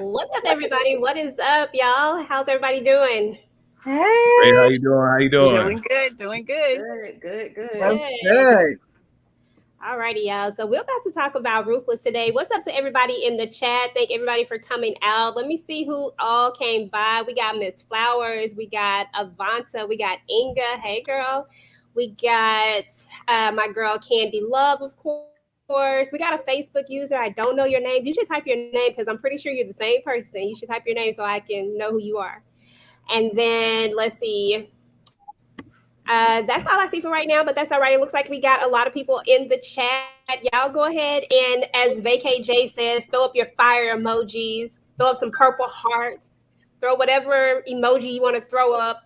What's up, everybody? What is up, y'all? How's everybody doing? Hey, how you doing? How you Doing doing? good, doing good. Good. That's Good. Alrighty, y'all. So we're about to talk about Ruthless today. What's up to everybody in the chat? Thank everybody for coming out. Let me see who all came by. We got Miss Flowers. We got Avanta. We got Inga. Hey, girl. We got my girl Candy Love, of course. We got a Facebook user. I don't know your name. You should type your name because I'm pretty sure you're the same person. You should type your name so I can know who you are. And then let's see. That's all I see for right now, but that's all right. It looks like we got a lot of people in the chat. Y'all go ahead and, as VACAY-JAY says, throw up your fire emojis, throw up some purple hearts, throw whatever emoji you want to throw up.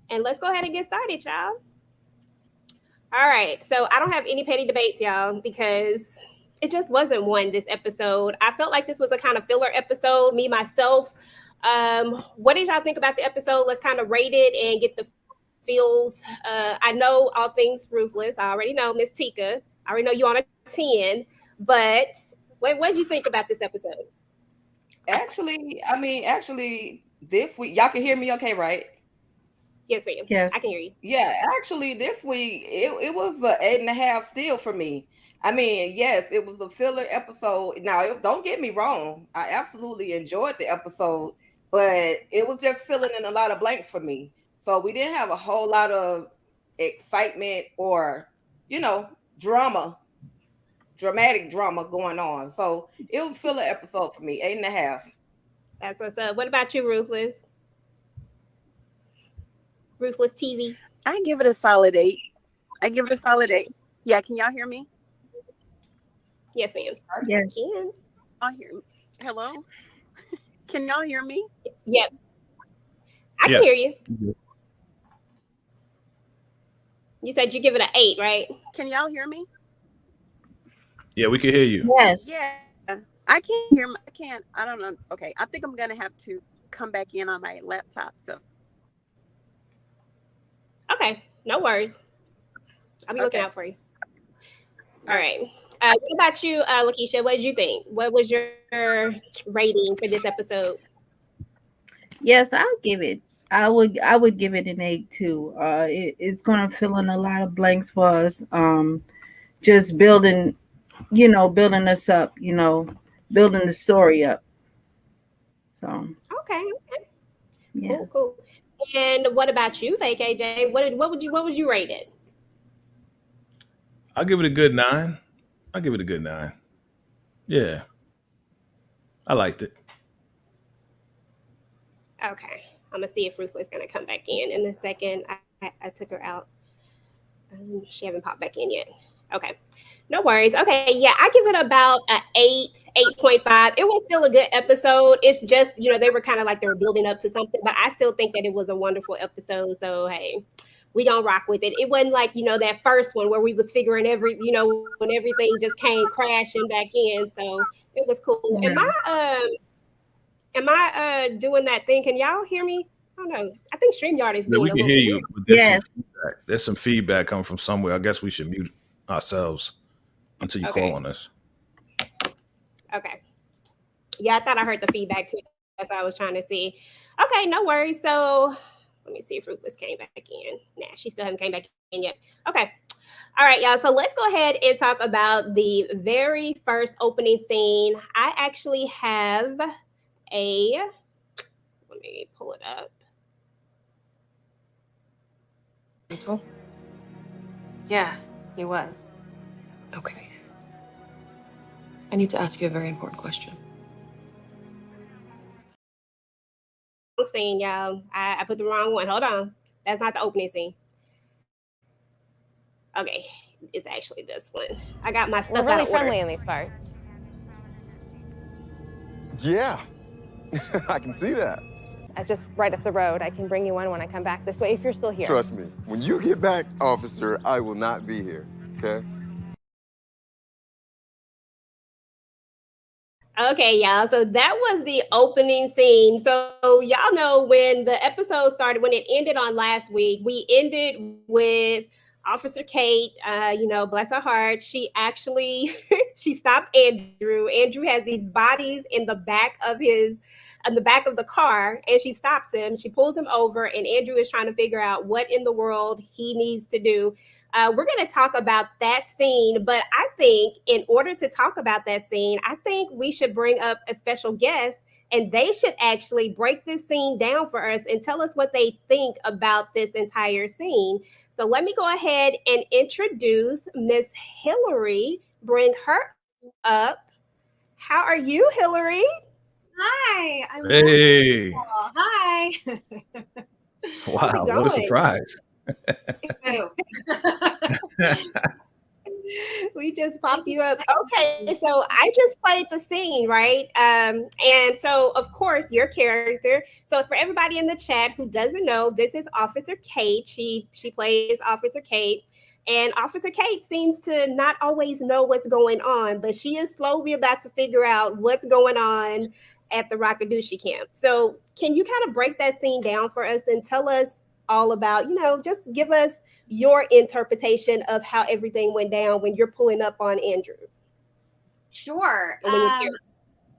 And let's go ahead and get started, y'all. All right. So I don't have any petty debates, y'all, because it just wasn't one this episode. I felt like this was a kind of filler episode, me, myself. What did y'all think about the episode? Let's kind of rate it and get the feels. I know all things Ruthless. I already know Miss Tika. I already know you on a 10. But what did you think about this episode? Actually, this week, y'all can hear me okay, right? Yes, ma'am. Yes. I can hear you. Yeah, actually, this week, it was a 8.5 still for me. I mean, yes, it was a filler episode. Now, don't get me wrong. I absolutely enjoyed the episode, but it was just filling in a lot of blanks for me. So we didn't have a whole lot of excitement or, dramatic drama going on. So it was filler episode for me, 8.5. That's what's up. What about you, Ruthless? Ruthless TV. I give it a solid 8. Yeah, can y'all hear me? Yes, ma'am. Yes. Can. Y'all hear me? Hello? Can y'all hear me? Yep. I can hear you. You said you give it an 8, right? Can y'all hear me? Yeah, we can hear you. Yes. Yeah. I can't hear. I don't know. Okay. I think I'm going to have to come back in on my laptop. So. Okay. No worries. I'll be looking out for you. All right. What about you, Lakeisha? What did you think? What was your rating for this episode? Yes, I'll give it. I would give it an 8 too. It's gonna fill in a lot of blanks for us. Just building us up, building the story up. So okay. Yeah. Cool. And what about you, VACAY-JAY? What would you rate it? I'll give it a good 9. Yeah. I liked it. Okay. I'm gonna see if Ruthless is gonna come back in a second. I took her out. She haven't popped back in yet. Okay. No worries. Okay, yeah, I give it about an 8.5. It was still a good episode. It's just, they were kind of like they were building up to something, but I still think that it was a wonderful episode. So hey, we gonna rock with it. It wasn't like, that first one where we was figuring when everything just came crashing back in. So it was cool. Yeah. Am I doing that thing? Can y'all hear me? I don't know. I think StreamYard is being we a can little hear bit you. But there's some feedback coming from somewhere. I guess we should mute ourselves until you call on us. Okay. Yeah, I thought I heard the feedback too. That's what I was trying to see. Okay, no worries. So let me see if Ruthless came back in. Nah, she still hasn't came back in yet. Okay. All right, y'all. So let's go ahead and talk about the very first opening scene. I actually have let me pull it up. Yeah, he was. Okay. I need to ask you a very important question. Scene, y'all. I put the wrong one. Hold on. That's not the opening scene. Okay, it's actually this one. I got my stuff We're really out of order. friendly in these parts. Yeah, I can see that. It's just right up the road. I can bring you in when I come back this way if you're still here. Trust me, when you get back, officer, I will not be here, okay? Okay, y'all. So that was the opening scene. So y'all know when the episode started, when it ended on last week, we ended with Officer Kate, bless her heart, she actually she stopped Andrew. Andrew has these bodies in the back of the car, and she stops him. She pulls him over, and Andrew is trying to figure out what in the world he needs to do. We're going to talk about that scene, but I think in order to talk about that scene, I think we should bring up a special guest, and they should actually break this scene down for us and tell us what they think about this entire scene. So let me go ahead and introduce Miss Hillary. Bring her up. How are you, Hillary? Hi, I'm Hey. wonderful. Hi. Wow, what a surprise. We just popped you up. Okay, so I just played the scene, right? And so, of course, your character. So, for everybody in the chat who doesn't know, this is Officer Kate. She plays Officer Kate. And Officer Kate seems to not always know what's going on, but she is slowly about to figure out what's going on at the Rakadushi camp. So, can you kind of break that scene down for us and tell us all about, just give us your interpretation of how everything went down when you're pulling up on Andrew? Sure.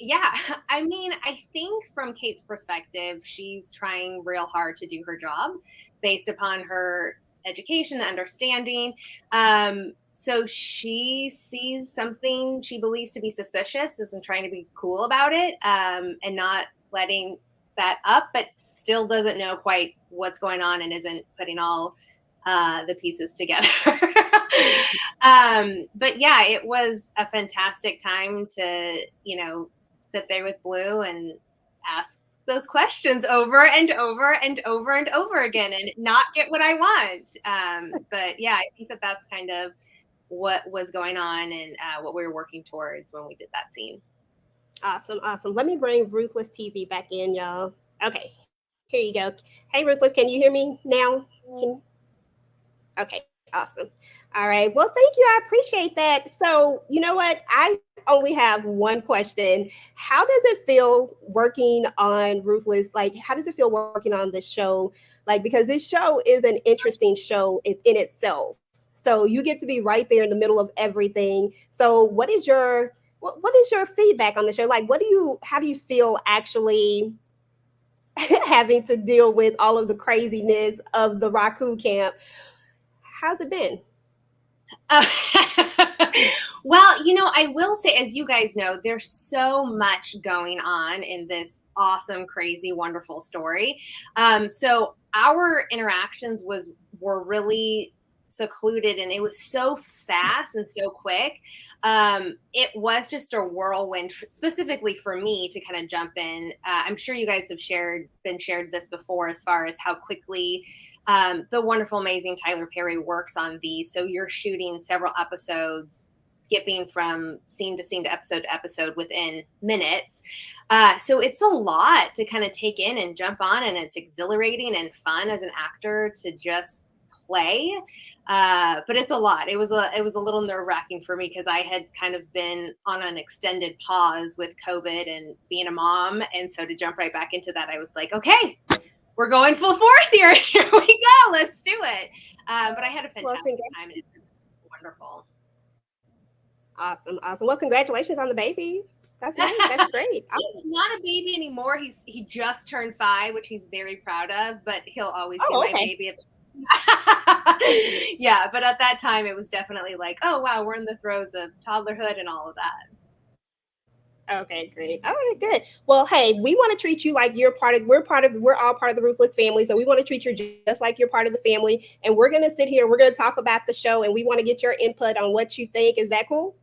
Yeah, I mean, I think from Kate's perspective, she's trying real hard to do her job based upon her education, understanding. So she sees something she believes to be suspicious, isn't trying to be cool about it, and not letting that up, but still doesn't know quite what's going on and isn't putting all the pieces together. But yeah, it was a fantastic time to, sit there with Blue and ask those questions over and over and over and over again and not get what I want. But yeah, I think that's kind of what was going on and what we were working towards when we did that scene. Awesome. Let me bring Ruthless TV back in, y'all. Okay, here you go. Hey, Ruthless, can you hear me now? Okay, awesome. All right. Well, thank you. I appreciate that. So, you know what? I only have one question. How does it feel working on Ruthless? Like, how does it feel working on this show? Like, because this show is an interesting show in itself. So you get to be right there in the middle of everything. So what is your feedback on the show? Like, how do you feel actually having to deal with all of the craziness of the Raku camp? How's it been? Well, I will say, as you guys know, there's so much going on in this awesome, crazy, wonderful story. So our interactions were really secluded, and it was so fast and so quick. It was just a whirlwind, specifically for me to kind of jump in. I'm sure you guys have been shared this before, as far as how quickly the wonderful, amazing Tyler Perry works on these. So you're shooting several episodes, skipping from scene to episode within minutes. So it's a lot to kind of take in and jump on, and it's exhilarating and fun as an actor to just play. But it's a lot. It was a little nerve-wracking for me because I had kind of been on an extended pause with COVID and being a mom. And so to jump right back into that, I was like, okay, we're going full force here. Here we go. Let's do it. But I had a fantastic time, and it was wonderful. Awesome. Well, congratulations on the baby. That's nice. That's great. He's not a baby anymore. He just turned 5, which he's very proud of, but he'll always be my baby. Yeah, but at that time it was definitely like, oh wow, we're in the throes of toddlerhood and all of that. Okay, great. All right, good. Well, hey, we want to treat you like we're all part of the Ruthless family. So we want to treat you just like you're part of the family. And we're going to sit here and we're going to talk about the show, and we want to get your input on what you think. Is that cool?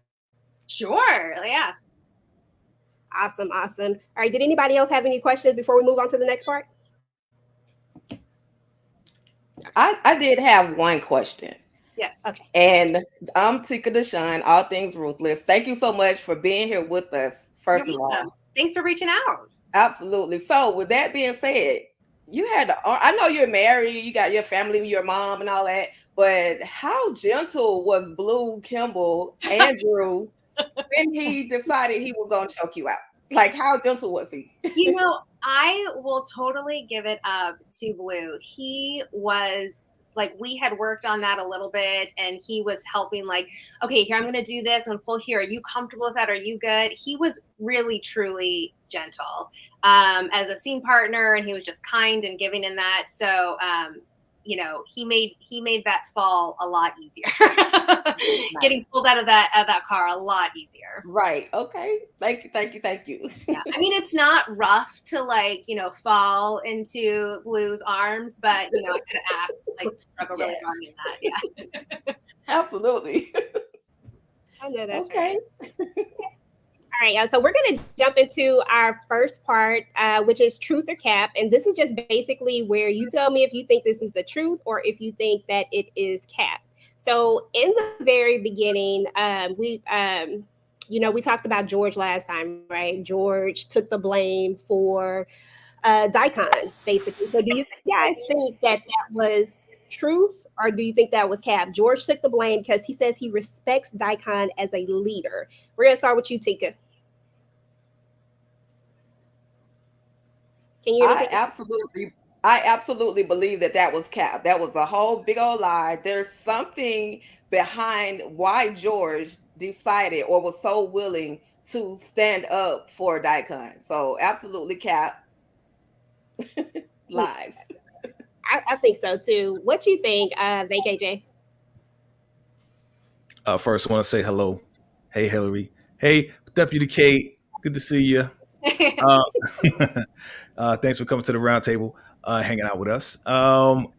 Sure. Yeah. Awesome. All right. Did anybody else have any questions before we move on to the next part? I did have one question. Yes. Okay. And I'm Tika Deshawn, all things Ruthless. Thank you so much for being here with us, first of all. Thanks for reaching out. Absolutely. So with that being said, I know you're married, you got your family, your mom and all that, but how gentle was Blue Kimball, Andrew, when he decided he was going to choke you out? Like, how gentle was he? I will totally give it up to Blue. He was like we had worked on that a little bit, and he was helping, like, okay, here, I'm going to do this. I'm going to pull here. Are you comfortable with that? Are you good? He was really, truly gentle as a scene partner, and he was just kind and giving in that. So, you know, he made that fall a lot easier. Getting pulled out of that car a lot easier. Right. Okay. Thank you. Yeah. I mean, it's not rough to, like, you know, fall into Blue's arms, but, you know, I could act like struggle really hard in that. Yeah. Absolutely. I know that's okay. right. All right, y'all. So we're going to jump into our first part, which is truth or cap. And this is just basically where you tell me if you think this is the truth or if you think that it is cap. So in the very beginning, we talked about George last time, right? George took the blame for Daikon, basically. So do you guys think that was truth, or do you think that was cap? George took the blame because he says he respects Daikon as a leader. We're going to start with you, Tika. Can you I absolutely believe that was cap. That was a whole big old lie. There's something behind why George decided or was so willing to stand up for Daikon. So absolutely cap. Lies. I think so too. What you think, VACAY-JAY? First, I want to say hello. Hey, Hillary. Hey, Deputy Kate. Good to see you. Thanks for coming to the roundtable, hanging out with us.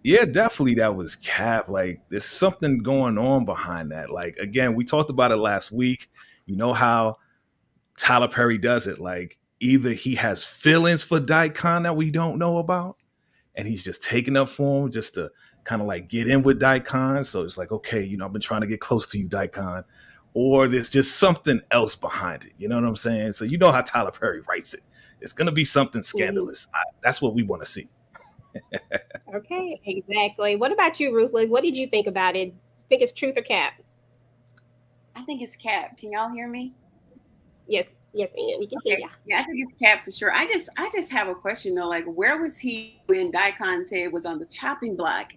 Yeah, definitely that was cap. Like, there's something going on behind that. Like, again, we talked about it last week. You know how Tyler Perry does it. Like, either he has feelings for Daikon that we don't know about, and he's just taking up for him just to kind of like get in with Daikon. So it's like, okay, you know, I've been trying to get close to you, Daikon. Or there's just something else behind it. You know what I'm saying? So you know how Tyler Perry writes it. It's going to be something scandalous. That's what we want to see. Okay, exactly. What about you, Ruthless? What did you think about it? Think it's truth or cap? I think it's cap. Can y'all hear me? Yes, ma'am. We can hear you. Yeah, I think it's cap for sure. I just have a question though. Like, where was he when Daikon's head was on the chopping block?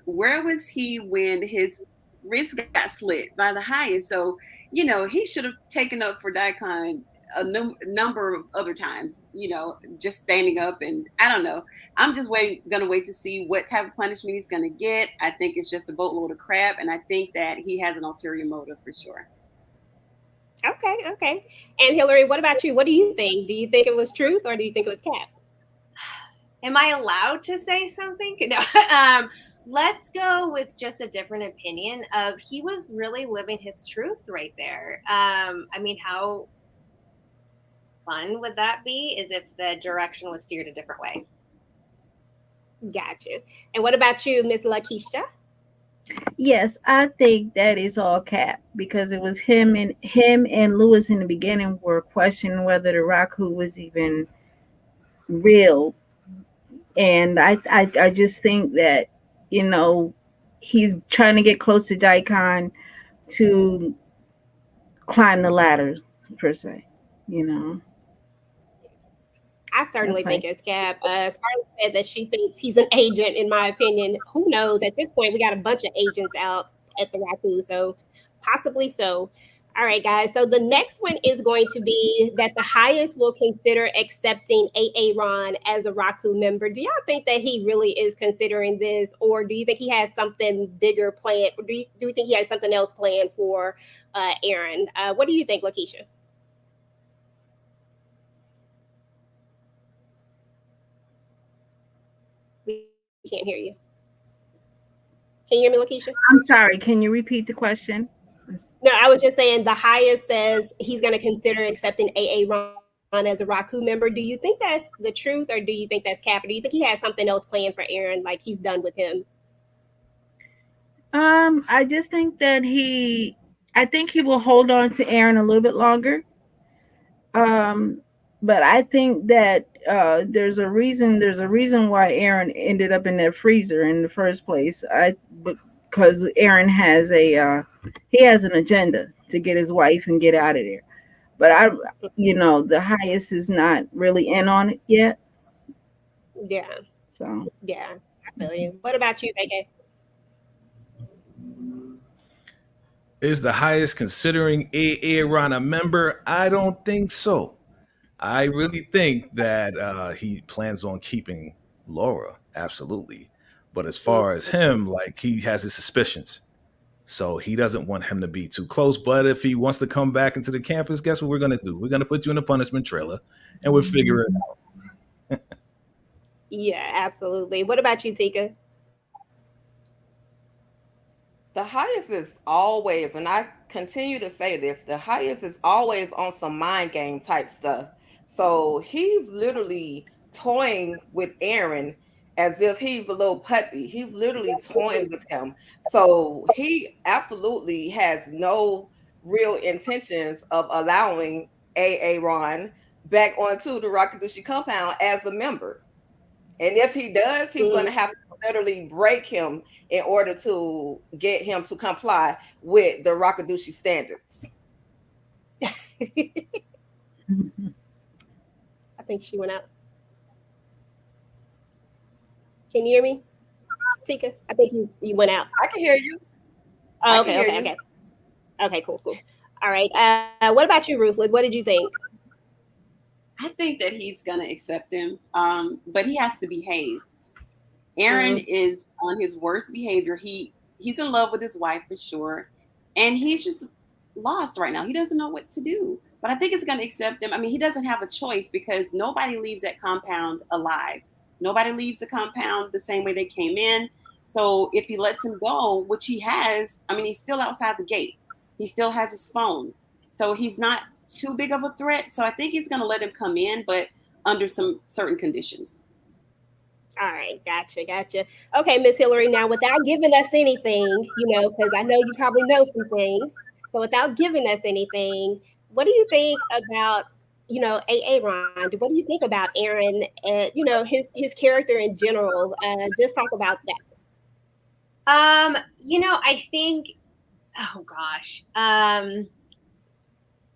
Where was he when his wrist got slit by the highest? So, you know, he should have taken up for Daikon a number of other times, you know, just standing up. And I don't know. I'm just gonna wait to see what type of punishment he's gonna get. I think it's just a boatload of crap, and I think that he has an ulterior motive for sure. Okay. And Hillary, what about you? What do you think? Do you think it was truth or do you think it was cap? Am I allowed to say something? No. Let's go with just a different opinion of he was really living his truth right there. I mean, how fun would that be is if the direction was steered a different way. Got you. And what about you, Miss Lakeisha? Yes, I think that is all cap because it was him and Lewis in the beginning were questioning whether the Raku was even real. And I just think that, you know, he's trying to get close to Daikon to climb the ladder, per se, you know. I certainly think it's cap. Scarlett said that she thinks he's an agent, in my opinion. Who knows? At this point, we got a bunch of agents out at the Raku, so possibly so. All right, guys. So the next one is going to be that the highest will consider accepting Aaron as a Raku member. Do y'all think that he really is considering this, or do you think he has something bigger planned? Or do you think he has something else planned for Aaron? What do you think, Lakeisha? We can't hear you. Can you hear me, Lakeisha? I'm sorry. Can you repeat the question? No, I was just saying the highest says he's going to consider accepting Aaron as a Raku member. Do you think that's the truth, or do you think that's cap? Or do you think he has something else planned for Aaron, like he's done with him? I just think that I think he will hold on to Aaron a little bit longer. But I think that there's a reason why Aaron ended up in that freezer in the first place. Because Aaron has an agenda to get his wife and get out of there. But the highest is not really in on it yet. Yeah. So yeah, I feel you. What about you, VACAY? Is the highest considering Aaron a member? I don't think so. I really think that he plans on keeping Laura, absolutely. But as far as him, like he has his suspicions. So he doesn't want him to be too close. But if he wants to come back into the campus, guess what we're gonna do? We're gonna put you in a punishment trailer and we'll figure it out. Yeah, absolutely. What about you, Tika? The highest is always, and I continue to say this, the highest is always on some mind game type stuff. So he's literally toying with Aaron as if he's a little puppy. He's literally toying with him. So he absolutely has no real intentions of allowing Aaron back onto the Rakadushi compound as a member. And if he does, he's going to have to literally break him in order to get him to comply with the Rakadushi standards. I think she went out. Can you hear me, Tika? I think you went out. I can hear you. Oh, okay. Okay, cool. All right. What about you, Ruthless? What did you think? I think that he's gonna accept him, but he has to behave. Aaron is on his worst behavior. He's in love with his wife for sure, and he's just lost right now. He doesn't know what to do. But I think it's gonna accept him. I mean, he doesn't have a choice because nobody leaves that compound alive. Nobody leaves the compound the same way they came in. So if he lets him go, which he has, I mean, he's still outside the gate. He still has his phone. So he's not too big of a threat. So I think he's going to let him come in, but under some certain conditions. All right, gotcha. Okay, Miss Hillary, now without giving us anything, because I know you probably know some things. So without giving us anything, what do you think about, Aaron? What do you think about Aaron and, his character in general? Just talk about that. I think, oh gosh,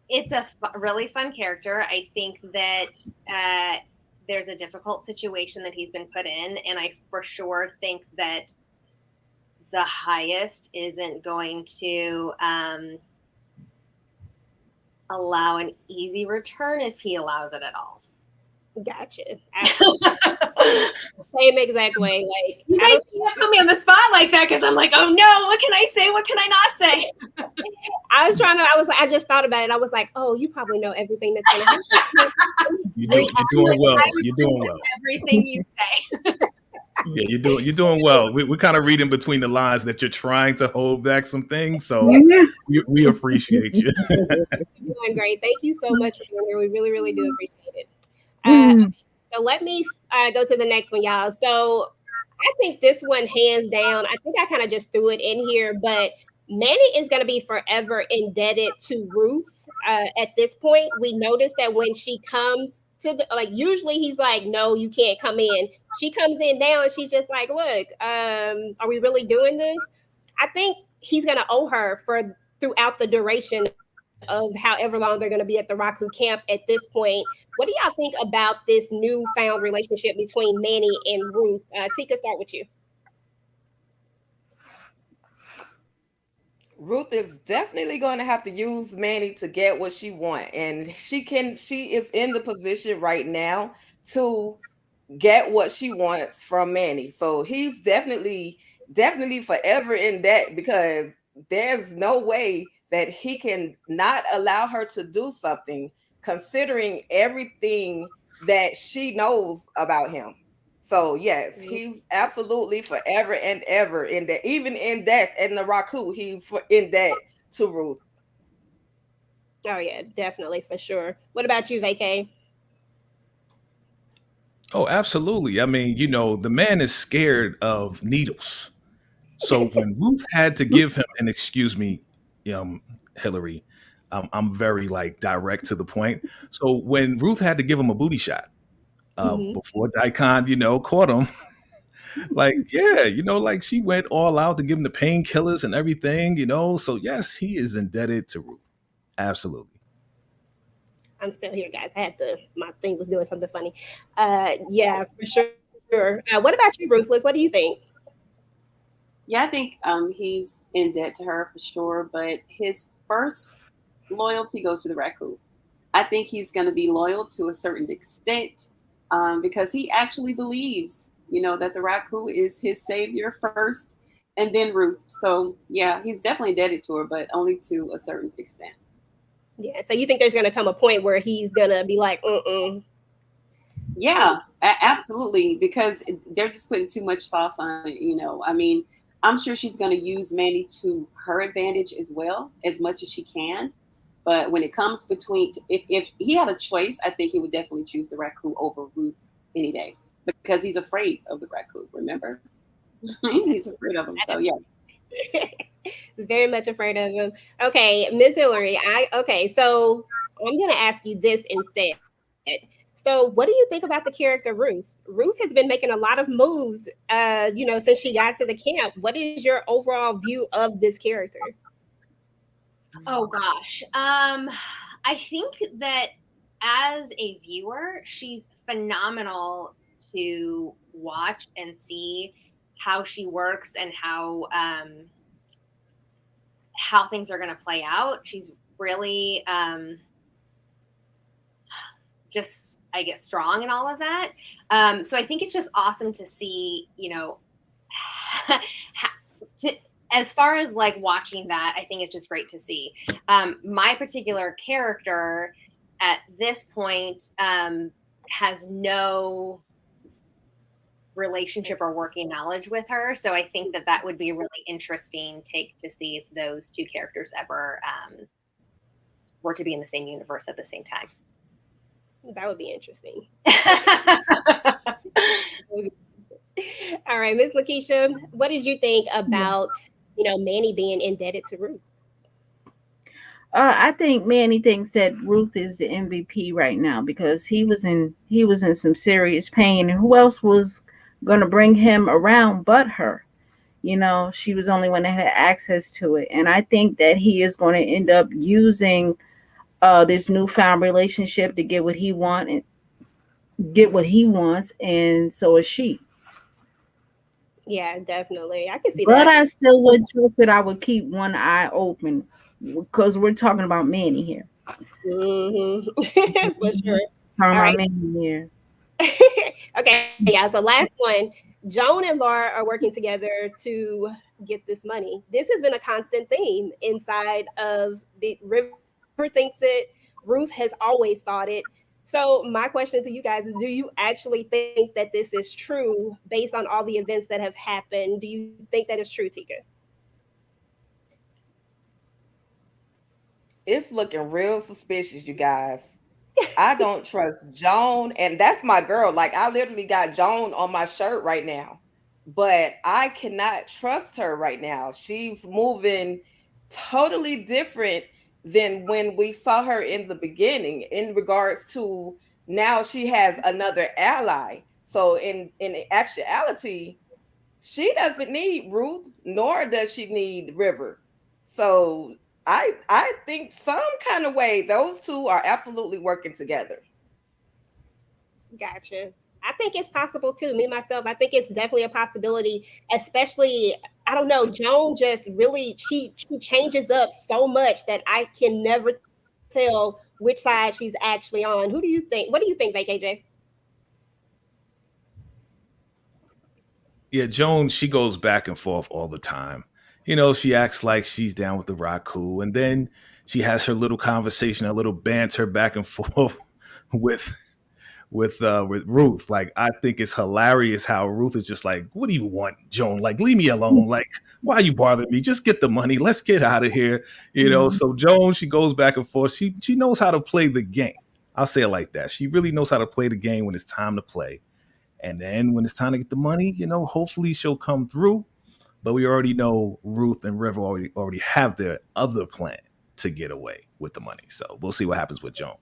it's a really fun character. I think that there's a difficult situation that he's been put in, and I for sure think that the highest isn't going to allow an easy return if he allows it at all. Gotcha. Same exact way. Like, you guys can't put me on the spot like that because I'm like, oh no, what can I say? What can I not say? I just thought about it. I was like, oh, you probably know everything that's going to happen. You're doing well. You're doing well. Everything you say. Yeah, you're doing well. We're kind of reading between the lines that you're trying to hold back some things. So we appreciate you. You're doing great. Thank you so much for being here. We really, really do appreciate it. So let me go to the next one, y'all. So I think this one, hands down, I think I kind of just threw it in here, but Manny is going to be forever indebted to Ruth. At this point, we noticed that when she comes to usually he's like, no, you can't come in. She comes in now and she's just like, look, are we really doing this? I think he's going to owe her throughout the duration of however long they're going to be at the Raku camp at this point. What do y'all think about this newfound relationship between Manny and Ruth? Tika, start with you. Ruth is definitely going to have to use Manny to get what she wants, and she is in the position right now to get what she wants from Manny. So he's definitely forever in debt because there's no way that he can not allow her to do something considering everything that she knows about him. So yes, he's absolutely forever and ever in that. Even in death in the Raku, he's in debt to Ruth. Oh yeah, definitely, for sure. What about you, Vacay? Oh, absolutely. I mean, the man is scared of needles. So when Ruth had to give him, and excuse me, Hillary, I'm very direct to the point. So when Ruth had to give him a booty shot before Daikon, caught him, she went all out to give him the painkillers and everything, So yes, he is indebted to Ruth. Absolutely. I'm still here, guys. My thing was doing something funny. Yeah, for sure. What about you, Ruthless? What do you think? Yeah, I think he's in debt to her for sure, but his first loyalty goes to the raccoon. I think he's going to be loyal to a certain extent because he actually believes, that the raccoon is his savior first and then Ruth. So, yeah, he's definitely indebted to her, but only to a certain extent. Yeah. So you think there's going to come a point where he's going to be like, Yeah, absolutely, because they're just putting too much sauce on it, I mean, I'm sure she's going to use Manny to her advantage as well, as much as she can. But when it comes between, if he had a choice, I think he would definitely choose the raccoon over Ruth any day because he's afraid of the raccoon. Remember, he's afraid of him. So yeah. Very much afraid of him. Okay, Miss Hillary. So I'm gonna ask you this instead. So what do you think about the character Ruth? Ruth has been making a lot of moves, since she got to the camp. What is your overall view of this character? Oh gosh. I think that as a viewer, she's phenomenal to watch and see how she works and how things are going to play out. She's really just, I get strong and all of that. So I think it's just awesome to see, as far as like watching that, I think it's just great to see. My particular character at this point has no relationship or working knowledge with her. So I think that would be a really interesting take to see if those two characters ever were to be in the same universe at the same time. That would be interesting. All right, Miss Lakeisha, what did you think about Manny being indebted to Ruth? I think Manny thinks that Ruth is the MVP right now because he was in some serious pain, and who else was going to bring him around but her? She was the only one that had access to it, and I think that he is going to end up using this newfound relationship to get what he wants, and so is she. Yeah, definitely. I can see but that. I still would trust that I would keep one eye open because we're talking about Manny here. Mm-hmm. For sure. Talking about Manny here. Okay, yeah. So last one, Joan and Laura are working together to get this money. This has been a constant theme inside of the River thinks it. Ruth has always thought it. So my question to you guys is, do you actually think that this is true based on all the events that have happened? Do you think that is true, Tika? It's looking real suspicious, you guys. I don't trust Joan, and that's my girl. Like, I literally got Joan on my shirt right now, but I cannot trust her right now. She's moving totally different than when we saw her in the beginning in regards to now she has another ally. So in actuality, she doesn't need Ruth, nor does she need River. So I think some kind of way those two are absolutely working together. Gotcha. I think it's possible too. Me myself, I think it's definitely a possibility. Especially, I don't know, Joan just really she changes up so much that I can never tell which side she's actually on. Who do you think? What do you think, VACAY-JAY? Yeah, Joan, she goes back and forth all the time. She acts like she's down with the Raku, and then she has her little conversation, a little banter back and forth with with Ruth. Like, I think it's hilarious how Ruth is just like, "What do you want, Joan? Like, leave me alone. Like, why you bothering me? Just get the money. Let's get out of here." So Joan, she goes back and forth. She knows how to play the game. I'll say it like that. She really knows how to play the game when it's time to play. And then when it's time to get the money, hopefully she'll come through. But we already know Ruth and River already have their other plan to get away with the money. So we'll see what happens with Joan.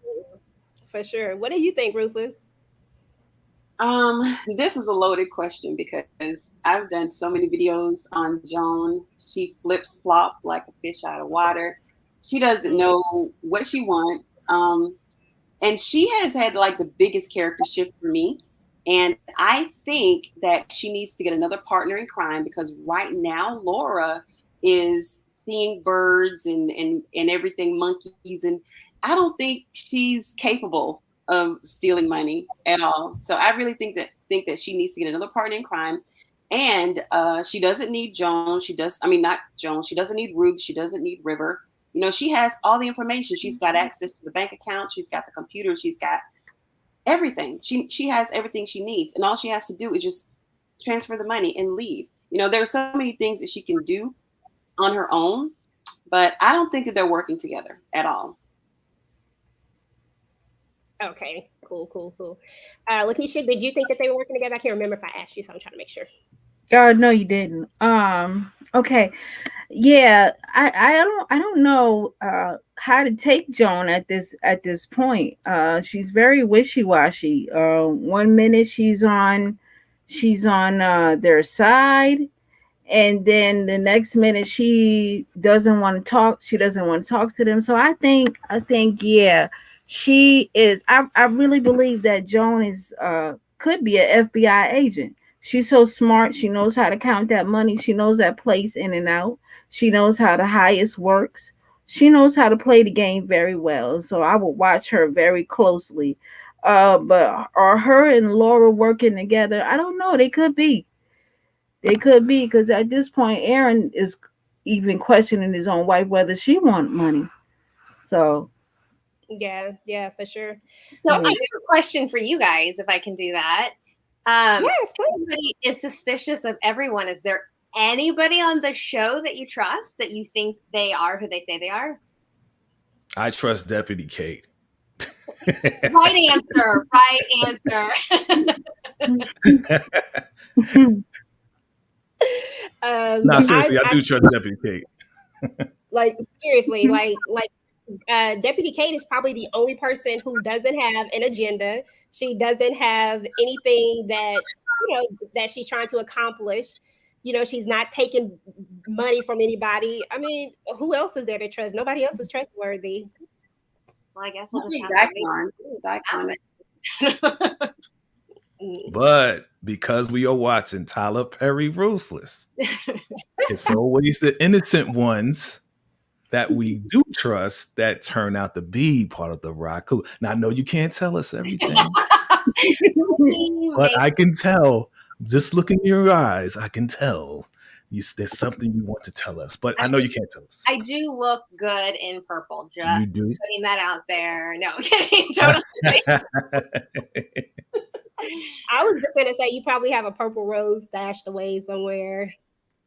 For sure. What do you think, Ruthless? This is a loaded question because I've done so many videos on Joan. She flips flop like a fish out of water. She doesn't know what she wants. And she has had like the biggest character shift for me. And I think that she needs to get another partner in crime, because right now Laura is seeing birds and everything, monkeys, and I don't think she's capable of stealing money at all. So I really think that she needs to get another partner in crime. And she doesn't need Joan. Not Joan. She doesn't need Ruth. She doesn't need River. You know, she has all the information. She's got access to the bank accounts. She's got the computer. She's got everything. She has everything she needs. And all she has to do is just transfer the money and leave. You know, there are so many things that she can do on her own, but I don't think that they're working together at all. Okay, cool. Lakeisha, did you think that they were working together? I can't remember if I asked you, so I'm trying to make sure. No, you didn't. Okay. Yeah, I don't know how to take Joan at this point. She's very wishy-washy. 1 minute she's on their side, and then the next minute she doesn't want to talk. She doesn't want to talk to them. So I think yeah, she is. I really believe that Joan is could be an FBI agent. She's so smart. She knows how to count that money. She knows that place in and out. She knows how the highest works. She knows how to play the game very well. So I will watch her very closely. But are her and Laura working together? I don't know. They could be. Because at this point, Aaron is even questioning his own wife whether she wants money. So. Yeah, for sure. So I have a question for you guys, if I can do that. Yes, everybody is suspicious of everyone. Is there anybody on the show that you trust, that you think they are who they say they are? I trust Deputy Kate. Right answer. No, seriously, I do trust Deputy Kate. Like, seriously, like Deputy Kate is probably the only person who doesn't have an agenda. She doesn't have anything that, you know, that she's trying to accomplish. You know, she's not taking money from anybody. I mean, who else is there to trust? Nobody else is trustworthy. Well, I guess we'll just have Daikon. But because we are watching Tyler Perry Ruthless, it's always the innocent ones that we do trust that turn out to be part of the rock. Now, I know you can't tell us everything, but I can tell, just looking in your eyes, I can tell there's something you want to tell us, but I know you can't tell us. I do look good in purple, just you do? putting that out there. No, I'm kidding. Totally. I was just going to say, you probably have a purple rose stashed away somewhere.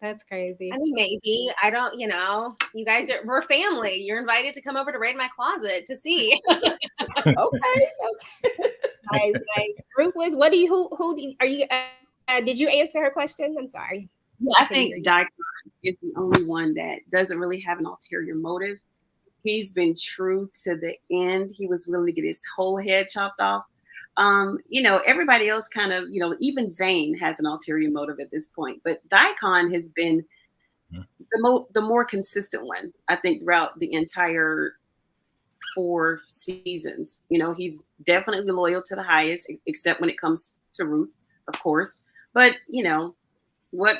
That's crazy. I mean, maybe. I don't, you know, you guys we're family. You're invited to come over to raid my closet to see. Okay. Nice. Ruthless, what do you, are you, did you answer her question? I'm sorry. Yeah, I think Daikon is the only one that doesn't really have an ulterior motive. He's been true to the end. He was willing to get his whole head chopped off. You know, everybody else kind of, you know, even Zane has an ulterior motive at this point, but Daikon has been the more consistent one, I think, throughout the entire 4 seasons. You know, he's definitely loyal to the highest, except when it comes to Ruth, of course. But, you know, what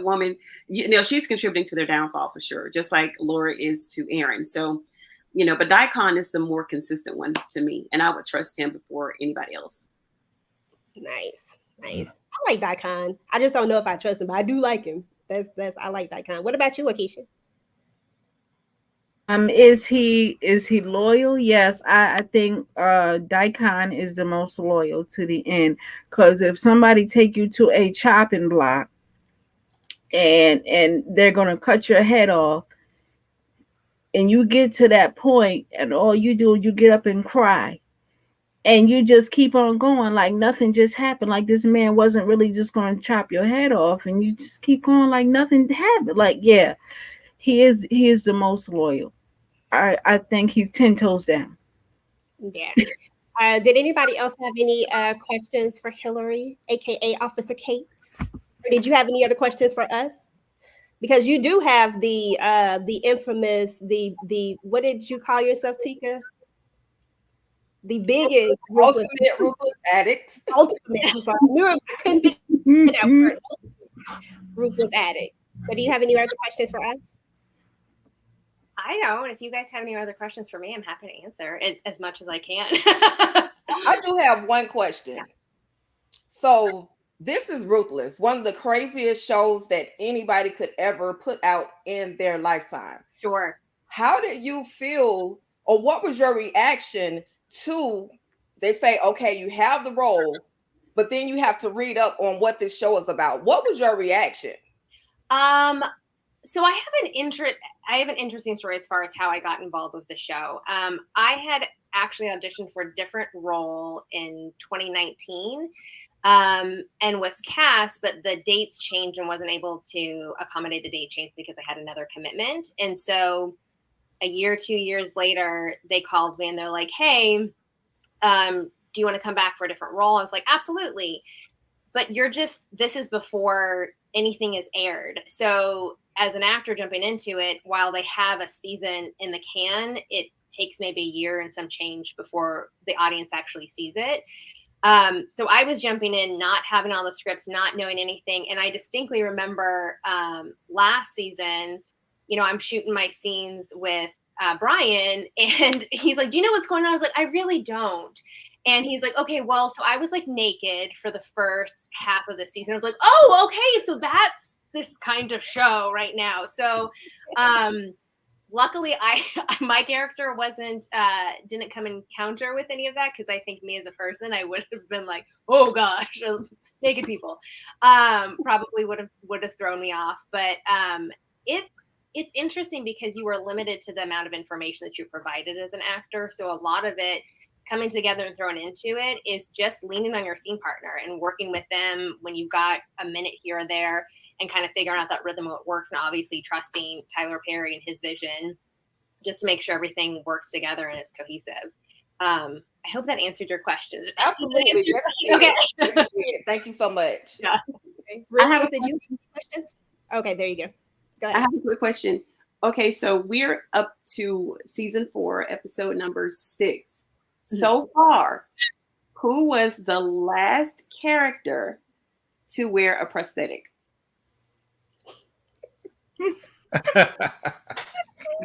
woman, you know, she's contributing to their downfall for sure, just like Laura is to Aaron. So, you know, but Daikon is the more consistent one to me, and I would trust him before anybody else. Nice. I like Daikon. I just don't know if I trust him, but I do like him. I like Daikon. What about you, Lakeisha? Is he loyal? Yes, I think Daikon is the most loyal to the end. Because if somebody take you to a chopping block and they're gonna cut your head off, and you get to that point, and all you do is you get up and cry, and you just keep on going like nothing just happened, like this man wasn't really just going to chop your head off, and you just keep going like nothing happened. Like, yeah, he is the most loyal. I think he's 10 toes down. Yeah. Did anybody else have any questions for Hillary, aka Officer Kate? Or did you have any other questions for us? Because you do have the infamous, the what did you call yourself, Tika? the biggest ultimate ruthless addict. Ultimate. I'm sorry. I knew I couldn't think of that word. Ruthless addict. So do you have any other questions for us? I don't. If you guys have any other questions for me, I'm happy to answer it as much as I can. I do have one question. So this is Ruthless, one of the craziest shows that anybody could ever put out in their lifetime. Sure. How did you feel, or what was your reaction to, they say, okay, you have the role, but then you have to read up on what this show is about. What was your reaction? So I have an interesting story as far as how I got involved with the show. I had actually auditioned for a different role in 2019 and was cast, but the dates changed and wasn't able to accommodate the date change because I had another commitment. And so a year, 2 years later, they called me and they're like, hey, do you want to come back for a different role? I was like, absolutely. But this is before anything is aired. So as an actor jumping into it, while they have a season in the can, it takes maybe a year and some change before the audience actually sees it. So I was jumping in, not having all the scripts, not knowing anything. And I distinctly remember last season, I'm shooting my scenes with Brian, and he's like, do you know what's going on? I was like, I really don't. And he's like, okay, well, so I was like naked for the first half of the season. I was like, oh, okay, so that's this kind of show right now. So luckily my character didn't come encounter with any of that, because I think me as a person, I would have been like, oh gosh, naked people probably would have thrown me off. But it's interesting because you were limited to the amount of information that you provided as an actor. So a lot of it coming together and thrown into it is just leaning on your scene partner and working with them when you've got a minute here or there, and kind of figuring out that rhythm, what works, and obviously trusting Tyler Perry and his vision just to make sure everything works together and is cohesive. I hope that answered your question. Absolutely. Okay. Thank you so much. Yeah. Okay. Ruth, did you have any questions? Okay, there you go. Go ahead. I have a quick question. Okay, so we're up to season 4, episode number 6. So far, who was the last character to wear a prosthetic?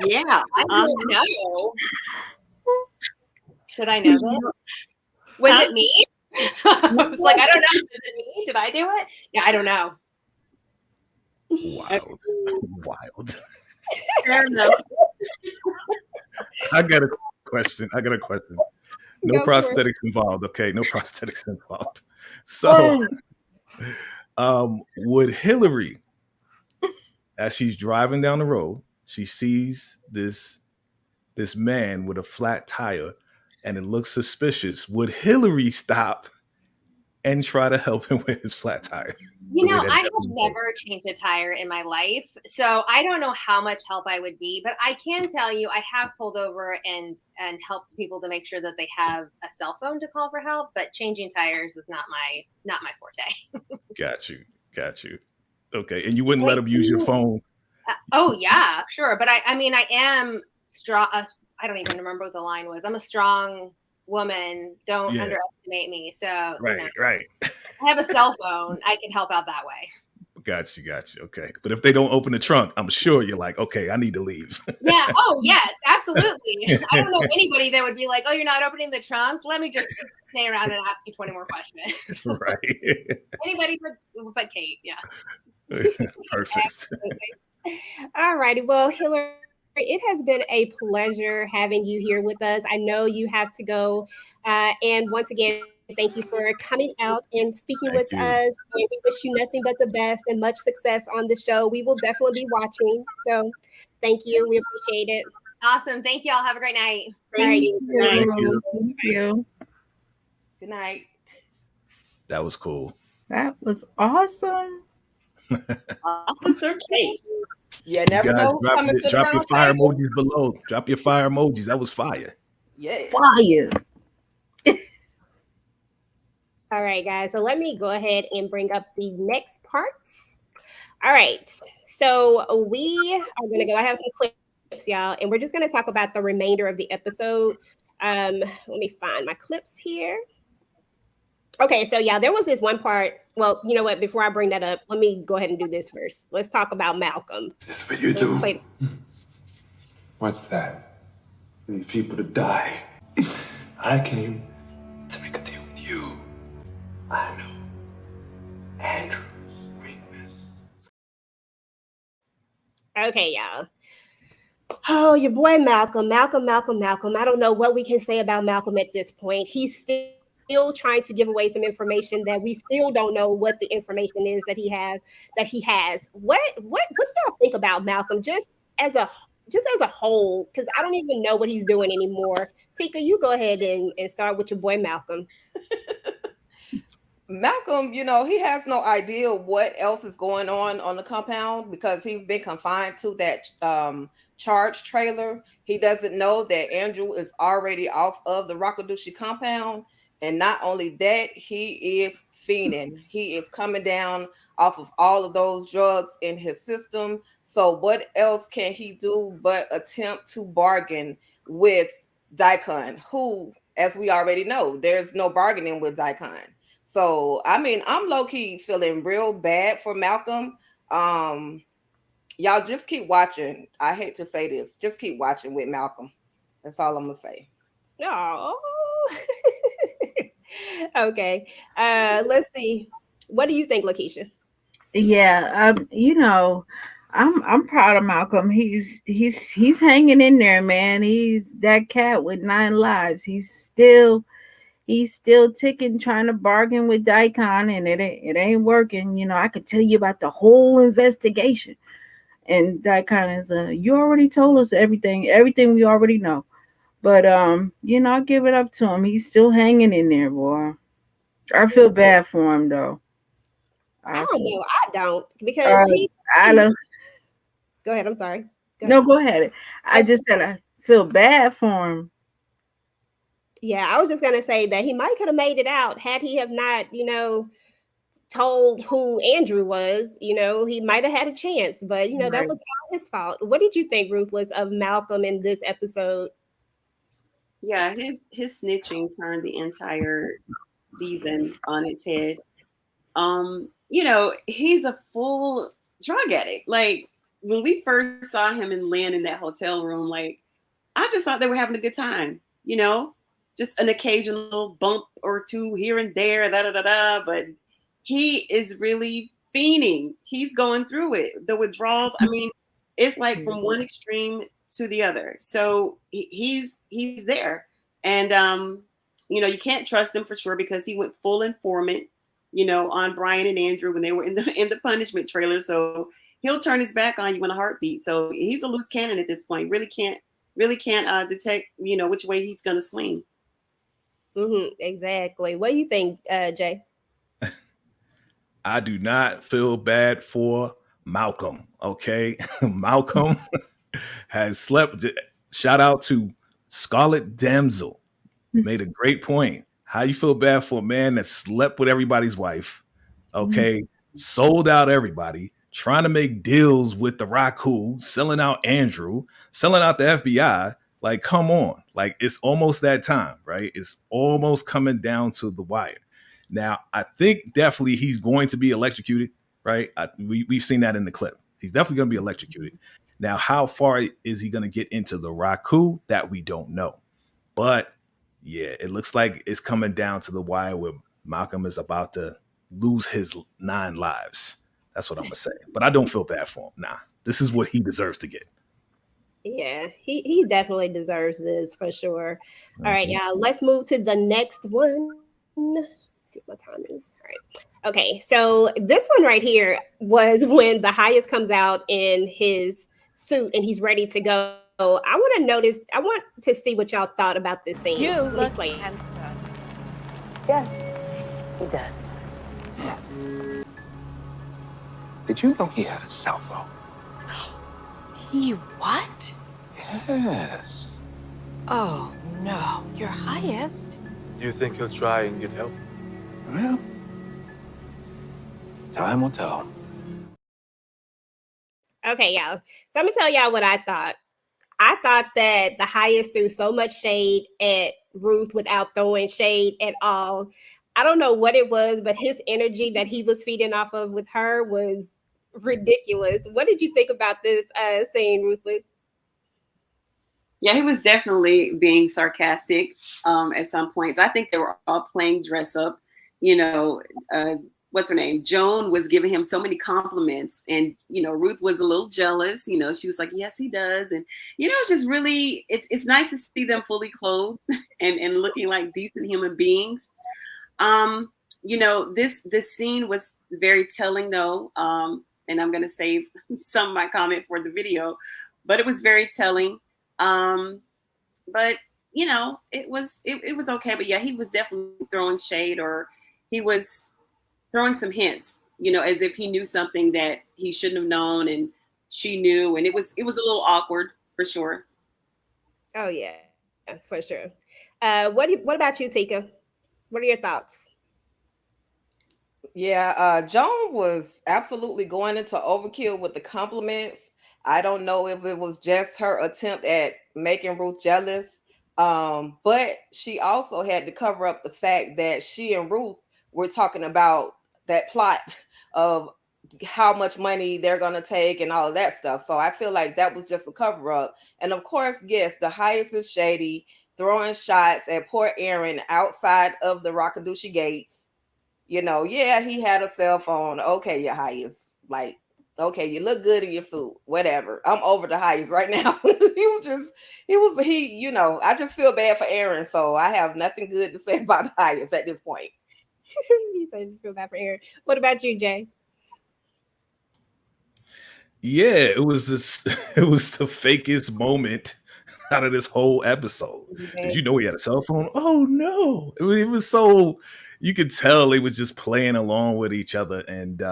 Yeah, I don't know. Should I know that? Was it me? I was like, I don't know. Is it me? Did I do it? Yeah, I don't know. Wild. Fair enough. I got a question. No Go prosthetics involved. Okay, no prosthetics involved. So, would Hillary, as she's driving down the road, she sees this man with a flat tire, and it looks suspicious. Would Hillary stop and try to help him with his flat tire? I have never changed a tire in my life, so I don't know how much help I would be, but I can tell you I have pulled over and helped people to make sure that they have a cell phone to call for help, but changing tires is not my forte. Got you. Okay, and you wouldn't let him use your phone? Oh yeah, sure, but I am strong. I don't even remember what the line was. I'm a strong woman. Don't underestimate me. So right. I have a cell phone. I can help out that way. Got you. Okay. But if they don't open the trunk, I'm sure you're like, okay, I need to leave. Yeah. Oh, yes, absolutely. I don't know anybody that would be like, oh, you're not opening the trunk? Let me just stay around and ask you 20 more questions. Right. Anybody but Kate. Yeah. Perfect. All righty. Well, Hillary, it has been a pleasure having you here with us. I know you have to go. And once again, thank you for coming out and speaking with us. And we wish you nothing but the best and much success on the show. We will definitely be watching. So thank you. We appreciate it. Awesome. Thank you all. Have a great night. Thank you. Good night. That was cool. That was awesome. Officer Kate. Yeah, never know who's coming to the drop your fire round table. emojis below. Drop your fire emojis. That was fire. Yeah. Fire. All right, guys. So let me go ahead and bring up the next parts. All right. So we are going to go. I have some clips, y'all, and we're just going to talk about the remainder of the episode. Let me find my clips here. Okay, so yeah, there was this one part. Well, you know what? Before I bring that up, let me go ahead and do this first. Let's talk about Malcolm. This is what you do. What's that? I need people to die. I came to make a deal with you. I know Andrew's weakness. Okay, y'all. Oh, your boy Malcolm. I don't know what we can say about Malcolm at this point. He's still trying to give away some information that we still don't know what the information is that he has. What do y'all think about Malcolm just as a whole? Because I don't even know what he's doing anymore. Tika, you go ahead and start with your boy Malcolm. Malcolm, he has no idea what else is going on the compound because he's been confined to that charge trailer. He doesn't know that Andrew is already off of the Rakadushi compound. And not only that, he is fiending. He is coming down off of all of those drugs in his system. So what else can he do but attempt to bargain with Daikon, who, as we already know, there's no bargaining with Daikon. So, I mean, I'm low-key feeling real bad for Malcolm. Y'all just keep watching. I hate to say this. Just keep watching with Malcolm. That's all I'm going to say. Oh. Okay. Let's see. What do you think, Lakeisha? Yeah, I'm proud of Malcolm. He's hanging in there, man. He's that cat with 9 lives. He's still ticking, trying to bargain with Daikon, and it ain't working. I could tell you about the whole investigation. And Daikon is you already told us everything we already know. But I'll give it up to him. He's still hanging in there, boy. I feel bad for him though. I don't because Go ahead. I'm sorry. Go ahead. I just said I feel bad for him. Yeah, I was just gonna say that he might could have made it out had he have not, told who Andrew was. He might have had a chance, but Right. That was all his fault. What did you think, Ruthless, of Malcolm in this episode? Yeah, his snitching turned the entire season on its head. He's a full drug addict. Like when we first saw him and Lynn in that hotel room, like I just thought they were having a good time, just an occasional bump or two here and there, but he is really fiending. He's going through it. The withdrawals, I mean, it's like from one extreme to the other. So he's there. And you can't trust him for sure because he went full informant, on Brian and Andrew when they were in the punishment trailer. So he'll turn his back on you in a heartbeat. So he's a loose cannon at this point. Really can't detect, which way he's going to swing. Exactly. What do you think, Jay? I do not feel bad for Malcolm. Okay. Malcolm has slept. Shout out to Scarlet Damsel. Made a great point. How you feel bad for a man that slept with everybody's wife? Okay. Sold out everybody, trying to make deals with the Raku, selling out Andrew, selling out the FBI. Like, come on. Like, it's almost that time, right? It's almost coming down to the wire. Now, I think definitely he's going to be electrocuted, right? We've seen that in the clip. He's definitely going to be electrocuted. Now, how far is he going to get into the Raku? That we don't know. But, yeah, it looks like it's coming down to the wire where Malcolm is about to lose his 9 lives. That's what I'm going to say. But I don't feel bad for him. Nah, this is what he deserves to get. Yeah, he definitely deserves this for sure. All right, y'all, let's move to the next one. Let's see what my time is. All right. Okay, so this one right here was when the highest comes out in his suit and he's ready to go. I want to see what y'all thought about this scene. You look handsome. Yes, he does. Did you know he had a cell phone? He what? Yes. Oh, no. Your highest? Do you think he'll try and get help? Well, time will tell. Okay, y'all. So I'm going to tell y'all what I thought. I thought that the highest threw so much shade at Ruth without throwing shade at all. I don't know what it was, but his energy that he was feeding off of with her was ridiculous. What did you think about this scene, Ruthless? Yeah, he was definitely being sarcastic at some points. I think they were all playing dress up. You know, what's her name? Joan was giving him so many compliments, and Ruth was a little jealous. She was like, "Yes, he does," and it's just really it's nice to see them fully clothed and looking like decent human beings. This scene was very telling though, and I'm gonna save some of my comment for the video, but it was very telling. But it was okay. But yeah, he was definitely throwing shade, or he was throwing some hints, as if he knew something that he shouldn't have known, and she knew, and it was a little awkward for sure. Oh yeah, for sure. What about you, Tika? What are your thoughts? Yeah, Joan was absolutely going into overkill with the compliments. I don't know if it was just her attempt at making Ruth jealous, but she also had to cover up the fact that she and Ruth were talking about that plot of how much money they're going to take and all of that stuff. So I feel like that was just a cover up. And of course, yes, the highest is shady, throwing shots at poor Aaron outside of the Rockadoochie gates. Yeah, he had a cell phone. Okay, your highest. Like, okay, you look good in your suit. Whatever. I'm over the highest right now. I just feel bad for Aaron, so I have nothing good to say about the highest at this point. You said you feel bad for Aaron. What about you, Jay? Yeah, it was it was the fakest moment out of this whole episode. Did you know he had a cell phone? Oh no. It was so, you could tell they was just playing along with each other. And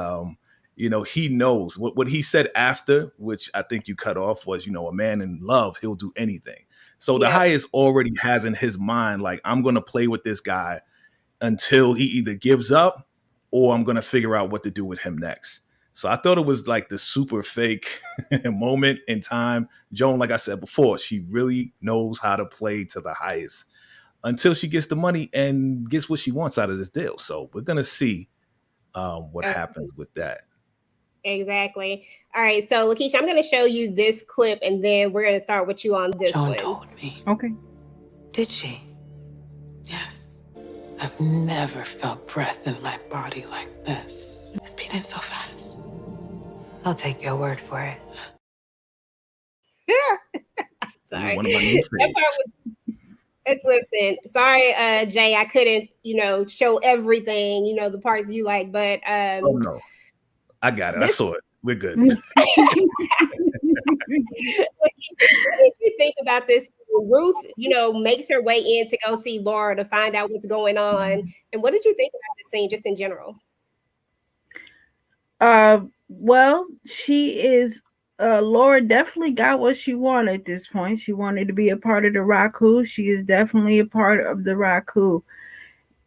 he knows what he said after, which I think you cut off, was, a man in love, he'll do anything. So the highest already has in his mind, like, I'm gonna play with this guy until he either gives up or I'm gonna figure out what to do with him next. So I thought it was like the super fake moment in time. Joan, like I said before, she really knows how to play to the highest until she gets the money and gets what she wants out of this deal. So we're going to see what happens with that. Exactly. All right. So, Lakeisha, I'm going to show you this clip, and then we're going to start with you on this Joan one. told me. Okay. Did she? Yes. I've never felt breath in my body like this. It's beating so fast. I'll take your word for it. Sorry. One of my new Listen, sorry, Jay, I couldn't, show everything, the parts you like, but oh no, I got it. I saw it. We're good. What did you think about this? Ruth, makes her way in to go see Laura to find out what's going on. And what did you think about this scene just in general? Well, she is Laura definitely got what she wanted at this point. She wanted to be a part of the Raku. She is definitely a part of the Raku.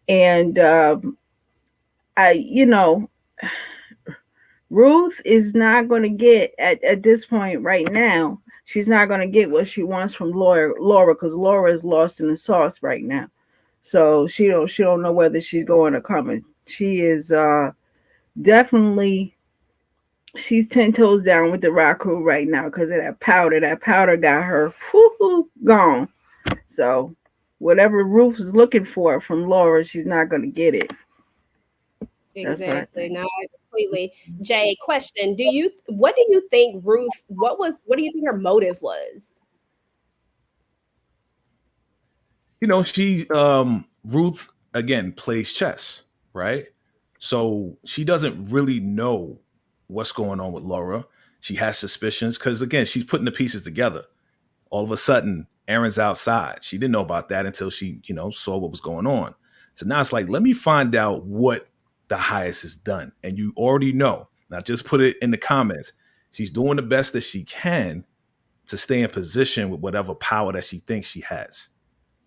And Ruth is not going to get at this point right now. She's not going to get what she wants from Laura, because Laura is lost in the sauce right now. So she don't know whether she's going or coming. She is definitely, she's 10 toes down with the Raku right now because of that powder. That powder got her gone. So whatever Ruth is looking for from Laura, she's not going to get it. Exactly. No, completely. Jay, question: what do you think Ruth? What do you think her motive was? She Ruth again plays chess, right? So she doesn't really know what's going on with Laura. She has suspicions because, again, she's putting the pieces together. All of a sudden, Aaron's outside. She didn't know about that until she, saw what was going on. So now it's like, let me find out what the highest has done. And you already know. Now just put it in the comments. She's doing the best that she can to stay in position with whatever power that she thinks she has.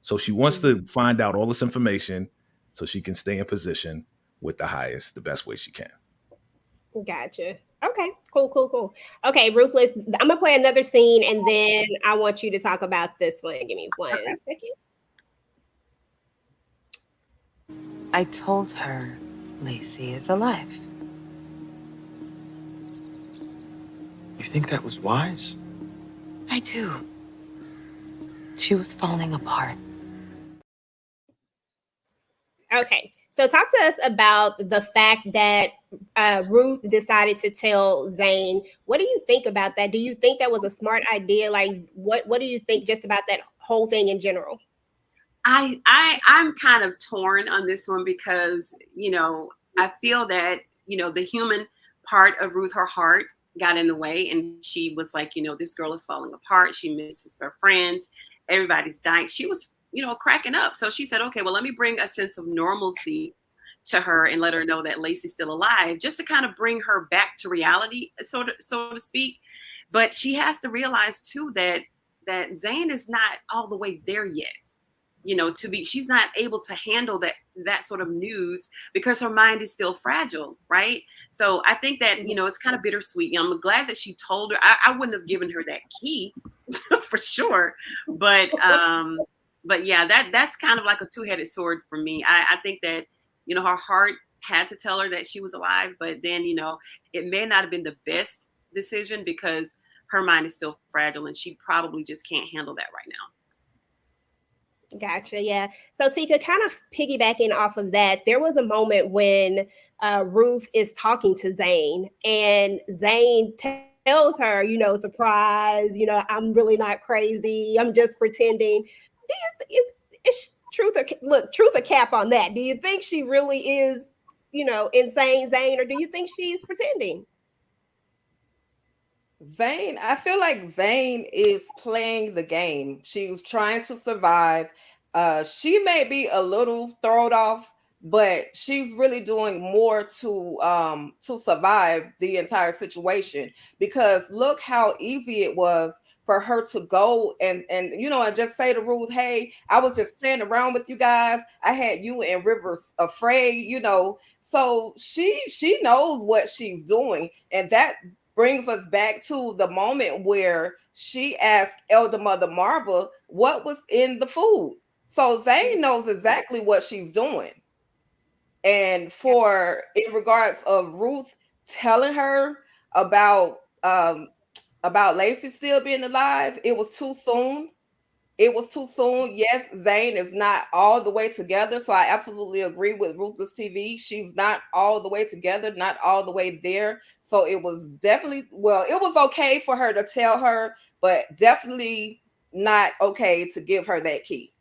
So she wants to find out all this information so she can stay in position with the highest the best way she can. Gotcha. Okay, cool. Okay, Ruthless, I'm gonna play another scene and then I want you to talk about this one. Give me one second. I told her Lacey is alive. You think that was wise? I do. She was falling apart. Okay, so talk to us about the fact that Ruth decided to tell Zane. What do you think about that? Do you think that was a smart idea? Like, what do you think just about that whole thing in general? I'm kind of torn on this one because, I feel that, the human part of Ruth, her heart got in the way, and she was like, this girl is falling apart. She misses her friends. Everybody's dying. She was, cracking up. So she said, okay, well, let me bring a sense of normalcy to her and let her know that Lacey's still alive, just to kind of bring her back to reality, so to speak. But she has to realize too that Zane is not all the way there yet. She's not able to handle that sort of news because her mind is still fragile, right? So I think that, it's kind of bittersweet. I'm glad that she told her. I wouldn't have given her that key for sure. But yeah, that's kind of like a two-headed sword for me. I think that, her heart had to tell her that she was alive, but then, it may not have been the best decision because her mind is still fragile and she probably just can't handle that right now. Gotcha. Yeah. So Tika, kind of piggybacking off of that, there was a moment when Ruth is talking to Zane, and Zane tells her, surprise, I'm really not crazy. I'm just pretending. Is truth or cap on that? Do you think she really is, insane, Zane, or do you think she's pretending? Zane, I feel like Zane is playing the game. She was trying to survive. She may be a little thrown off, but she's really doing more to survive the entire situation. Because look how easy it was for her to go and just say to Ruth, "Hey, I was just playing around with you guys. I had you and Rivers afraid." So she knows what she's doing, and that brings us back to the moment where she asked Elder Mother Marva what was in the food. So Zane knows exactly what she's doing. And in regards of Ruth telling her about Lacey still being alive, it was too soon. It was too soon. Yes, Zane is not all the way together. So I absolutely agree with Ruthless TV. She's not all the way together, not all the way there. So it was definitely, it was okay for her to tell her, but definitely not okay to give her that key,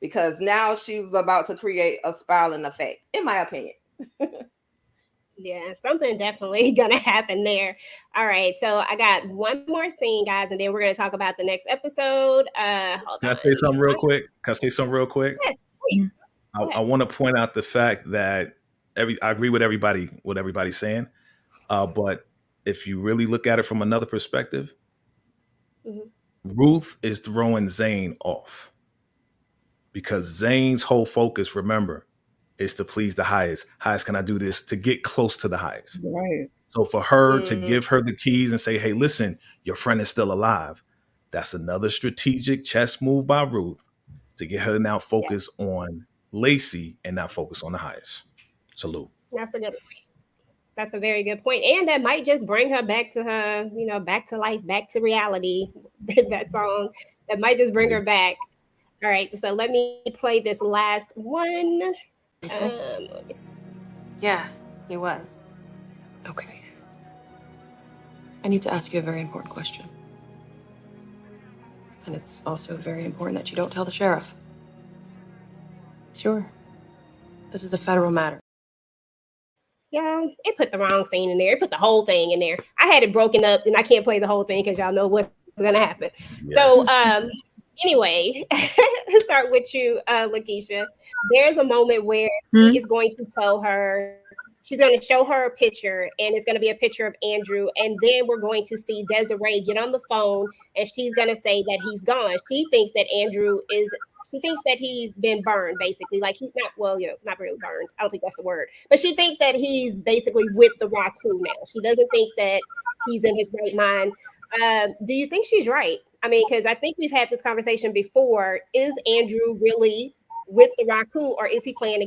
because now she's about to create a spiraling effect, in my opinion. Yeah, something definitely gonna happen there. All right, so I got one more scene, guys, and then we're gonna talk about the next episode. Hold Can on. I say something real quick? Yes, please. I want to point out the fact that I agree with what everybody's saying, but if you really look at it from another perspective, Ruth is throwing Zane off because Zane's whole focus, remember, is to please the highest. Highest, can I do this to get close to the highest? Right. So for her to give her the keys and say, "Hey, listen, your friend is still alive," that's another strategic chess move by Ruth to get her to now focus on Lacey and not focus on the highest. Salute. That's a good point. That's a very good point. And that might just bring her back to her, back to life, back to reality. That song, that might just bring her back. All right, so let me play this last one. Let me see. Yeah, he was. Okay. I need to ask you a very important question. And it's also very important that you don't tell the sheriff. Sure. This is a federal matter. Yeah, it put the wrong scene in there. It put the whole thing in there. I had it broken up, and I can't play the whole thing because y'all know what's gonna happen. Yes. So, anyway, let's start with you, Lakeisha. There's a moment where he is going to tell her, she's going to show her a picture, and it's going to be a picture of Andrew. And then we're going to see Desiree get on the phone, and she's going to say that he's gone. She thinks that Andrew is She thinks that he's been burned, basically. Like he's not, well, not really burned. I don't think that's the word. But she thinks that he's basically with the Raku now. She doesn't think that he's in his right mind. Do you think she's right? I mean, because I think we've had this conversation before. Is Andrew really with the Raku, or is he playing a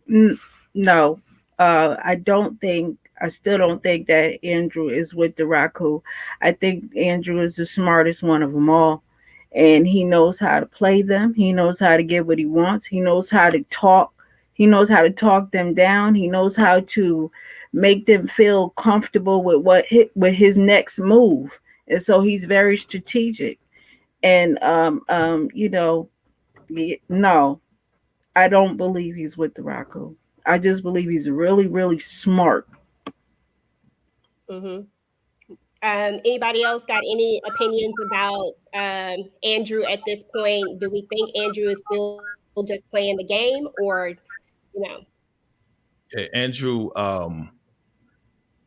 game? No, I don't think. I still don't think that Andrew is with the Raku. I think Andrew is the smartest one of them all, and he knows how to play them. He knows how to get what he wants. He knows how to talk. He knows how to talk them down. He knows how to make them feel comfortable with with his next move. And so he's very strategic. And no, I don't believe he's with the Raku. I just believe he's really, really smart. Mm-hmm. Anybody else got any opinions about Andrew at this point? Do we think Andrew is still just playing the game, or you know? Yeah, Andrew,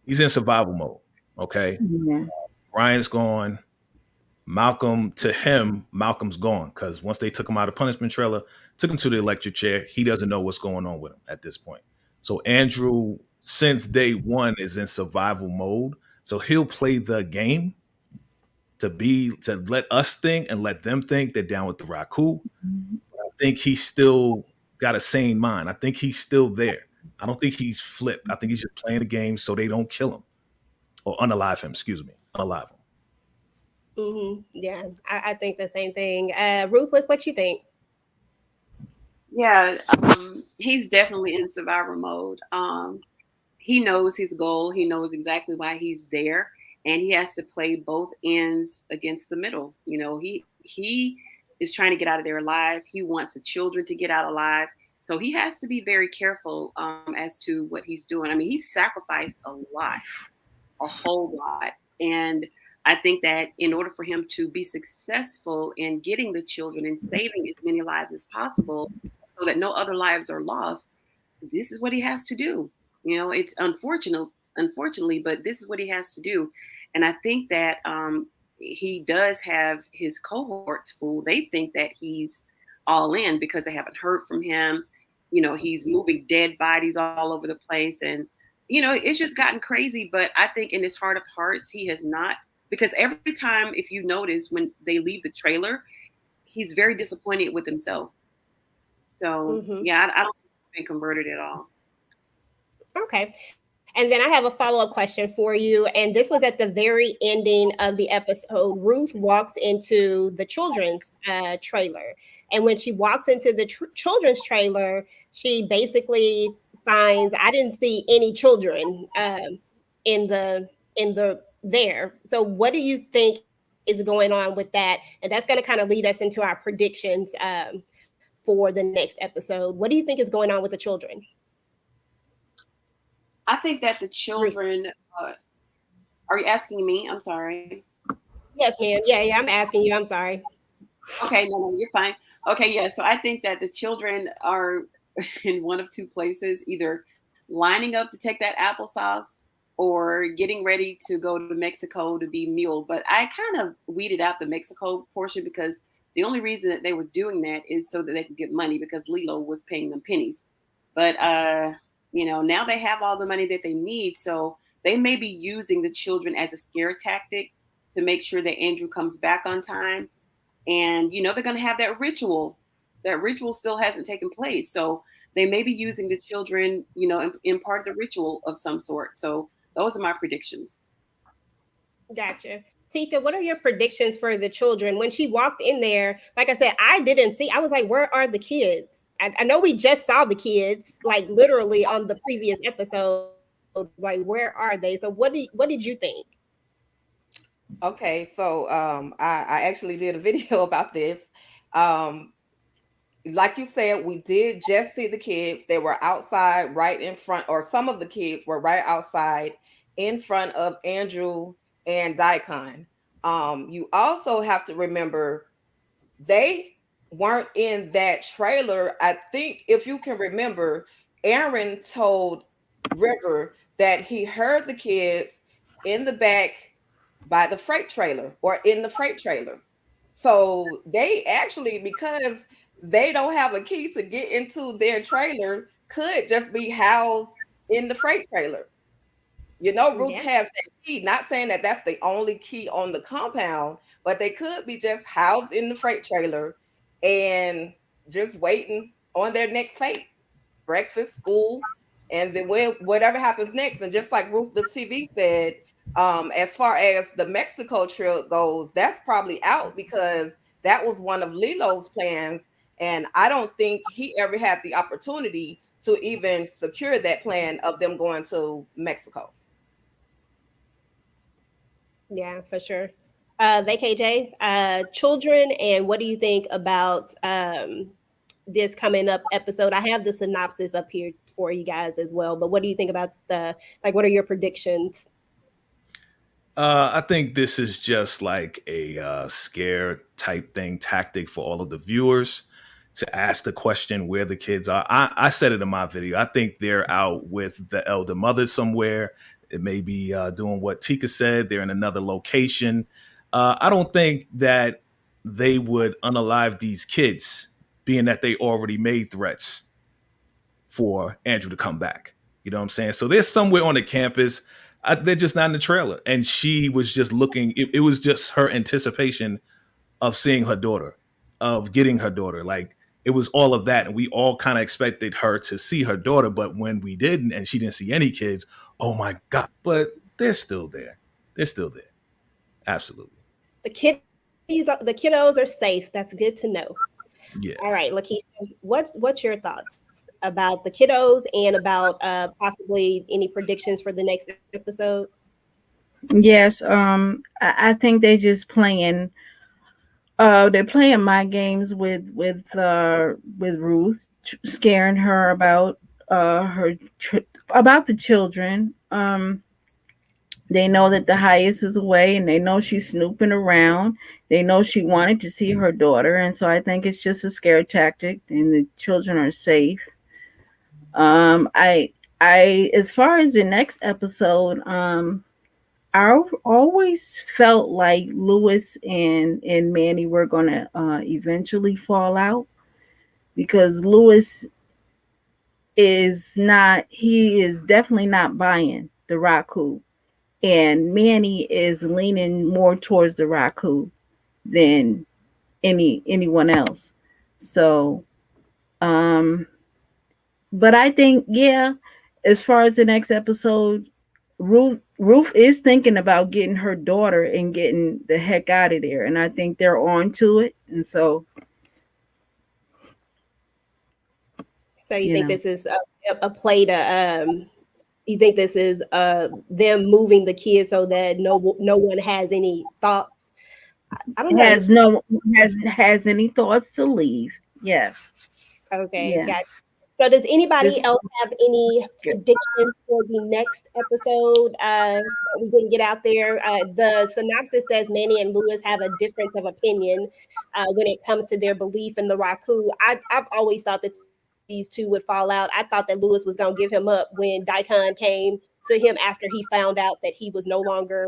he's in survival mode. Okay, Yeah. Ryan's gone. Malcolm, to him, Malcolm's gone because once they took him out of punishment trailer, took him to the electric chair, he doesn't know what's going on with him at this point. So Andrew, since day one, is in survival mode. So he'll play the game to let us think and let them think they're down with the Raku. I think he's still got a sane mind. I think he's still there. I don't think he's flipped. I think he's just playing the game so they don't kill him or unalive him. Excuse me, unalive him. Mm-hmm. Yeah, I think the same thing. Ruthless, what you think? Yeah, he's definitely in survivor mode. He knows his goal. He knows exactly why he's there, and he has to play both ends against the middle. You know, he is trying to get out of there alive. He wants the children to get out alive. So he has to be very careful as to what he's doing. I mean, he's sacrificed a lot, a whole lot. And I think that in order for him to be successful in getting the children and saving as many lives as possible so that no other lives are lost, this is what he has to do. You know, it's unfortunately, but this is what he has to do. And I think that he does have his cohorts full. They think that he's all in because they haven't heard from him. You know, he's moving dead bodies all over the place. And, you know, it's just gotten crazy. But I think in his heart of hearts, he has not. Because every time, if you notice, when they leave the trailer, he's very disappointed with himself. So, yeah, I don't think he's been converted at all. Okay. And then I have a follow-up question for you. And this was at the very ending of the episode. Ruth walks into the children's trailer. And when she walks into the children's trailer, she basically finds, I didn't see any children in the there. So what do you think is going on with that? And that's going to kind of lead us into our predictions for the next episode. What do you think is going on with the children? I think that the children, are you asking me? I'm sorry. Yes, ma'am. Yeah, I'm asking you. I'm sorry. Okay, no, you're fine. Okay, yeah. So I think that the children are in one of two places, either lining up to take that applesauce or getting ready to go to Mexico to be mule. But I kind of weeded out the Mexico portion because the only reason that they were doing that is so that they could get money because Lilo was paying them pennies. But you know, now they have all the money that they need. So they may be using the children as a scare tactic to make sure that Andrew comes back on time. And, you know, they're going to have that ritual. That ritual still hasn't taken place. So they may be using the children, you know, in part of the ritual of some sort. So those are my predictions. Gotcha. Tika, what are your predictions for the children? When she walked in there, like I said, I didn't see, I was like, where are the kids? I know we just saw the kids, like literally on the previous episode. Like, where are they? So what did you think? Okay, so I actually did a video about this. Like you said, we did just see the kids. They were outside right in front, or some of the kids were right outside in front of Andrew and Daikon. You also have to remember they weren't in that trailer. I think if you can remember, Aaron told River that he heard the kids in the back by the freight trailer or in the freight trailer. So they actually, because they don't have a key to get into their trailer, could just be housed in the freight trailer. Ruth Yeah. has that key. Not saying that that's the only key on the compound, but they could be just housed in the freight trailer and just waiting on their next fate, breakfast, school, and then whatever happens next. And just like Ruth the TV said, as far as the Mexico trip goes, that's probably out because that was one of Lilo's plans, and I don't think he ever had the opportunity to even secure that plan of them going to Mexico. Yeah, for sure. VACAY-JAY, children, and what do you think about this coming up episode? I have the synopsis up here for you guys as well, but what do you think about what are your predictions? I think this is just like a scare type thing, tactic for all of the viewers to ask the question where the kids are. I said it in my video. I think they're out with the elder mother somewhere. It may be doing what Tika said. They're in another location. I don't think that they would unalive these kids, being that they already made threats for Andrew to come back. You know what I'm saying? So they're somewhere on the campus. They're just not in the trailer. And she was just looking, it was just her anticipation of seeing her daughter, of getting her daughter. Like it was all of that. And we all kind of expected her to see her daughter. But when we didn't, and she didn't see any kids, oh my God. But they're still there. They're still there. Absolutely. The kiddos are safe. That's good to know. Yeah. All right, Lakeisha, what's your thoughts about the kiddos and about possibly any predictions for the next episode? Yes, I think they just playing. They're playing my games with Ruth, scaring her about about the children. They know that the highest is away, and they know she's snooping around. They know she wanted to see her daughter, and so I think it's just a scare tactic, and the children are safe. I as far as the next episode, I always felt like Lewis and Manny were gonna eventually fall out because Lewis he is definitely not buying the Raku, and Manny is leaning more towards the Raku than anyone else. So, but I think, yeah, as far as the next episode, Ruth is thinking about getting her daughter and getting the heck out of there, and I think they're on to it. And so, You think this is a play to you think this is them moving the kids so that no one has any thoughts? I don't know. Has any thoughts to leave? Yes. Okay, Yeah. got. So does anybody else have any predictions for the next episode that we didn't get out there? The synopsis says Manny and Lewis have a difference of opinion when it comes to their belief in the Raku. I've always thought that these two would fall out. I thought that Lewis was going to give him up when Daikon came to him after he found out that he was no longer,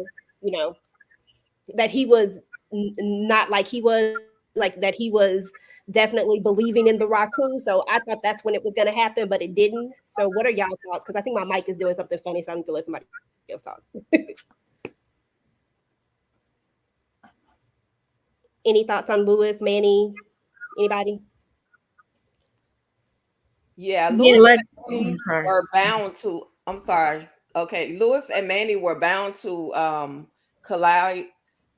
that he was not like he was, like that he was definitely believing in the Raku. So I thought that's when it was going to happen, but it didn't. So what are y'all thoughts? Because I think my mic is doing something funny, so I need to let somebody else talk. Any thoughts on Lewis, Manny, anybody? Yeah, Lewis and Manny were bound to. I'm sorry. Okay, Lewis and Manny were bound to collide.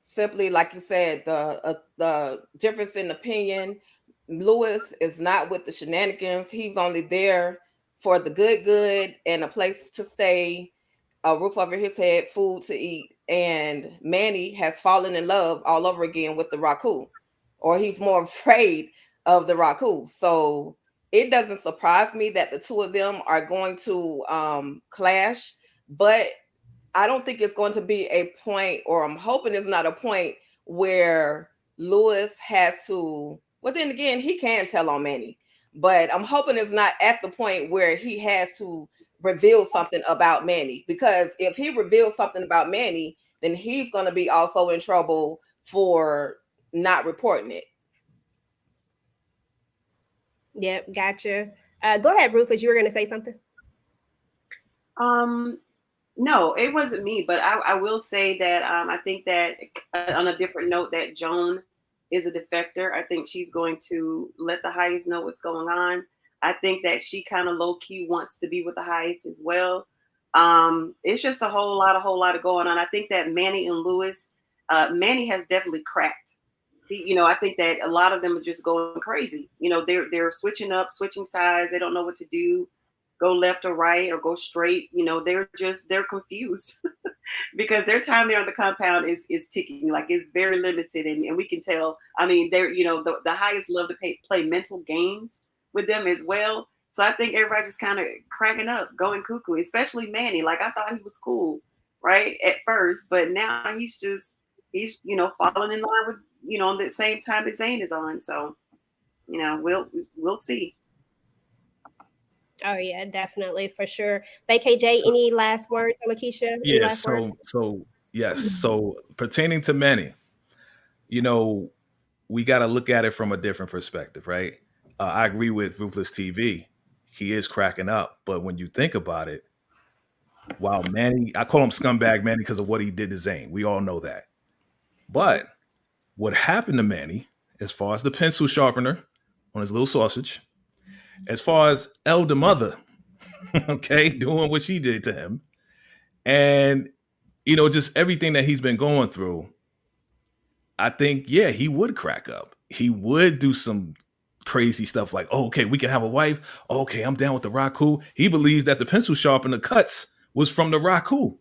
Simply, like you said, the difference in opinion. Lewis is not with the shenanigans. He's only there for the good, and a place to stay, a roof over his head, food to eat. And Manny has fallen in love all over again with the Raku, or he's more afraid of the Raku. So it doesn't surprise me that the two of them are going to clash, but I don't think it's going to be a point, or I'm hoping it's not a point where Lewis has to, well, then again, he can tell on Manny, but I'm hoping it's not at the point where he has to reveal something about Manny, because if he reveals something about Manny, then he's going to be also in trouble for not reporting it. Yep, gotcha. Go ahead, Ruthless. You were going to say something? No, it wasn't me, but I will say that I think that on a different note that Joan is a defector. I think she's going to let the Highest know what's going on. I think that she kind of low key wants to be with the Highest as well. It's just a whole lot of going on. I think that Manny and Lewis, Manny has definitely cracked. I think that a lot of them are just going crazy. They're switching up, switching sides. They don't know what to do. Go left or right or go straight. They're confused because their time there on the compound is ticking. Like, it's very limited, and we can tell. I mean, they're the Highest love to play mental games with them as well. So I think everybody just kind of cracking up, going cuckoo, especially Manny. Like, I thought he was cool, right, at first, but now he's falling in line with on the same time that Zane is on. So we'll see. Oh yeah, definitely, for sure. VACAY-JAY, any last words, Lakeisha? Any Yeah. last words? Yes. So pertaining to Manny, we got to look at it from a different perspective, right? I agree with Ruthless TV. He is cracking up, but when you think about it, wow, Manny, I call him scumbag Manny because of what he did to Zane. We all know that. But what happened to Manny, as far as the pencil sharpener on his little sausage, as far as elder mother, okay, doing what she did to him, and just everything that he's been going through, I think, yeah, he would crack up. He would do some crazy stuff like, oh, okay, we can have a wife. Oh, okay, I'm down with the Raku. He believes that the pencil sharpener cuts was from the Raku,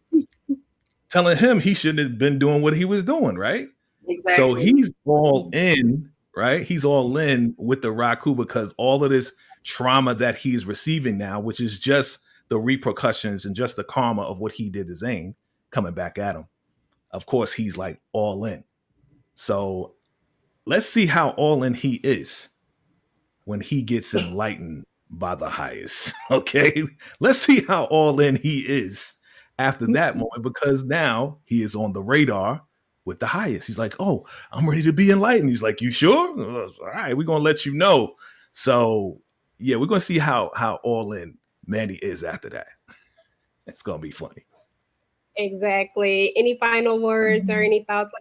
telling him he shouldn't have been doing what he was doing, right? Exactly. So he's all in, right? He's all in with the Raku because all of this trauma that he's receiving now, which is just the repercussions and just the karma of what he did to Zane coming back at him. Of course, he's like all in. So let's see how all in he is when he gets enlightened by the Highest. Okay. Let's see how all in he is after that moment, because now he is on the radar with the Highest. He's like, oh, I'm ready to be enlightened. He's like, you sure? All right, we're going to let you know. So yeah, we're going to see how all in Manny is after that. It's going to be funny. Exactly. Any final words or any thoughts?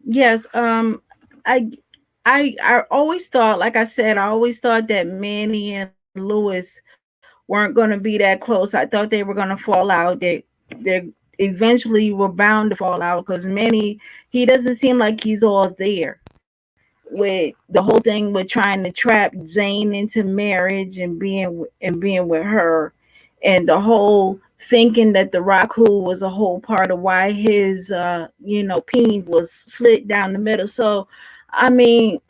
Yes. I always thought, like I said, I always thought that Manny and Lewis weren't going to be that close. I thought they were going to fall out. They eventually were bound to fall out because Manny, he doesn't seem like he's all there with the whole thing with trying to trap Zane into marriage and being with her, and the whole thinking that the Raku was a whole part of why his peen was slit down the middle. So I mean,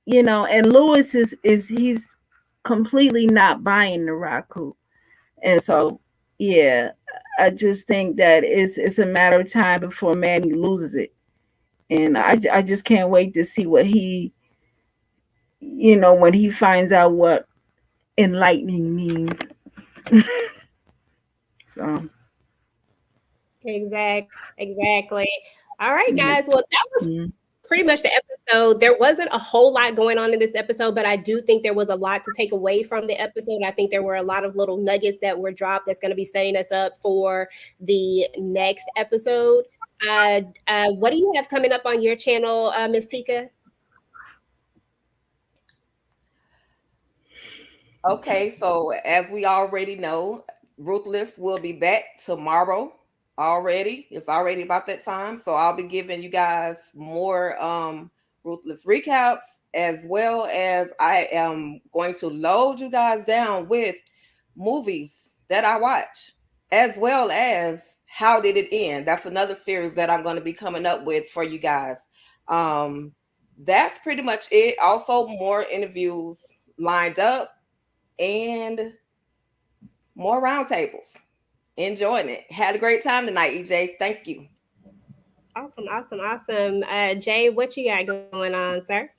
and Lewis is he's completely not buying the Raku. And so yeah, I just think that it's a matter of time before Manny loses it. And I just can't wait to see what he, when he finds out what enlightening means. So Exactly. All right, guys. Well, that was pretty much the episode. There wasn't a whole lot going on in this episode, but I do think there was a lot to take away from the episode. I think there were a lot of little nuggets that were dropped that's going to be setting us up for the next episode. What do you have coming up on your channel, Miss Tika? Okay, so as we already know, Ruthless will be back tomorrow already. It's already about that time. So I'll be giving you guys more Ruthless recaps, as well as I am going to load you guys down with movies that I watch, as well as How Did It End? That's another series that I'm going to be coming up with for you guys. That's pretty much it. Also, more interviews lined up and more roundtables. Enjoying it. Had a great time tonight, EJ. Thank you. Awesome. Jay, what you got going on, sir?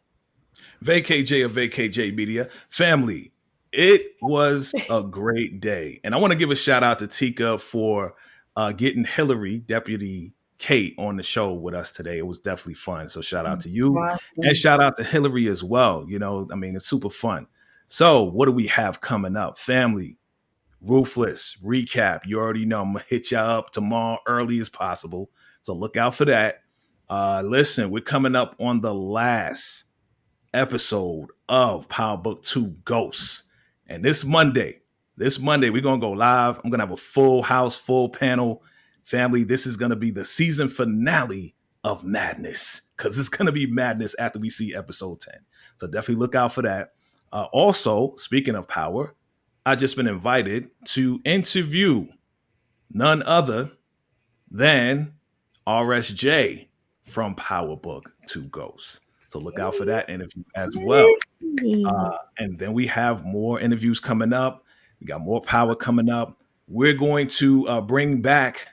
VACAY-JAY of VACAY-JAY Media. Family, it was a great day. And I want to give a shout out to Tika for getting Hillary, Deputy Kate on the show with us today. It was definitely fun. So shout out to you Awesome. and shout out to Hillary as well. You know, I mean, it's super fun. So what do we have coming up? Family, Ruthless, recap. You already know I'm going to hit y'all up tomorrow early as possible. So look out for that. Listen, we're coming up on the last episode of Power Book 2 Ghosts. And this Monday, we're going to go live. I'm going to have a full house, full panel. Family, this is going to be the season finale of madness because it's going to be madness after we see episode 10. So definitely look out for that. Also, speaking of power, I just been invited to interview none other than RSJ from Power Book 2 Ghosts. So look out for that interview as well. And then we have more interviews coming up. We got more power coming up. We're going to bring back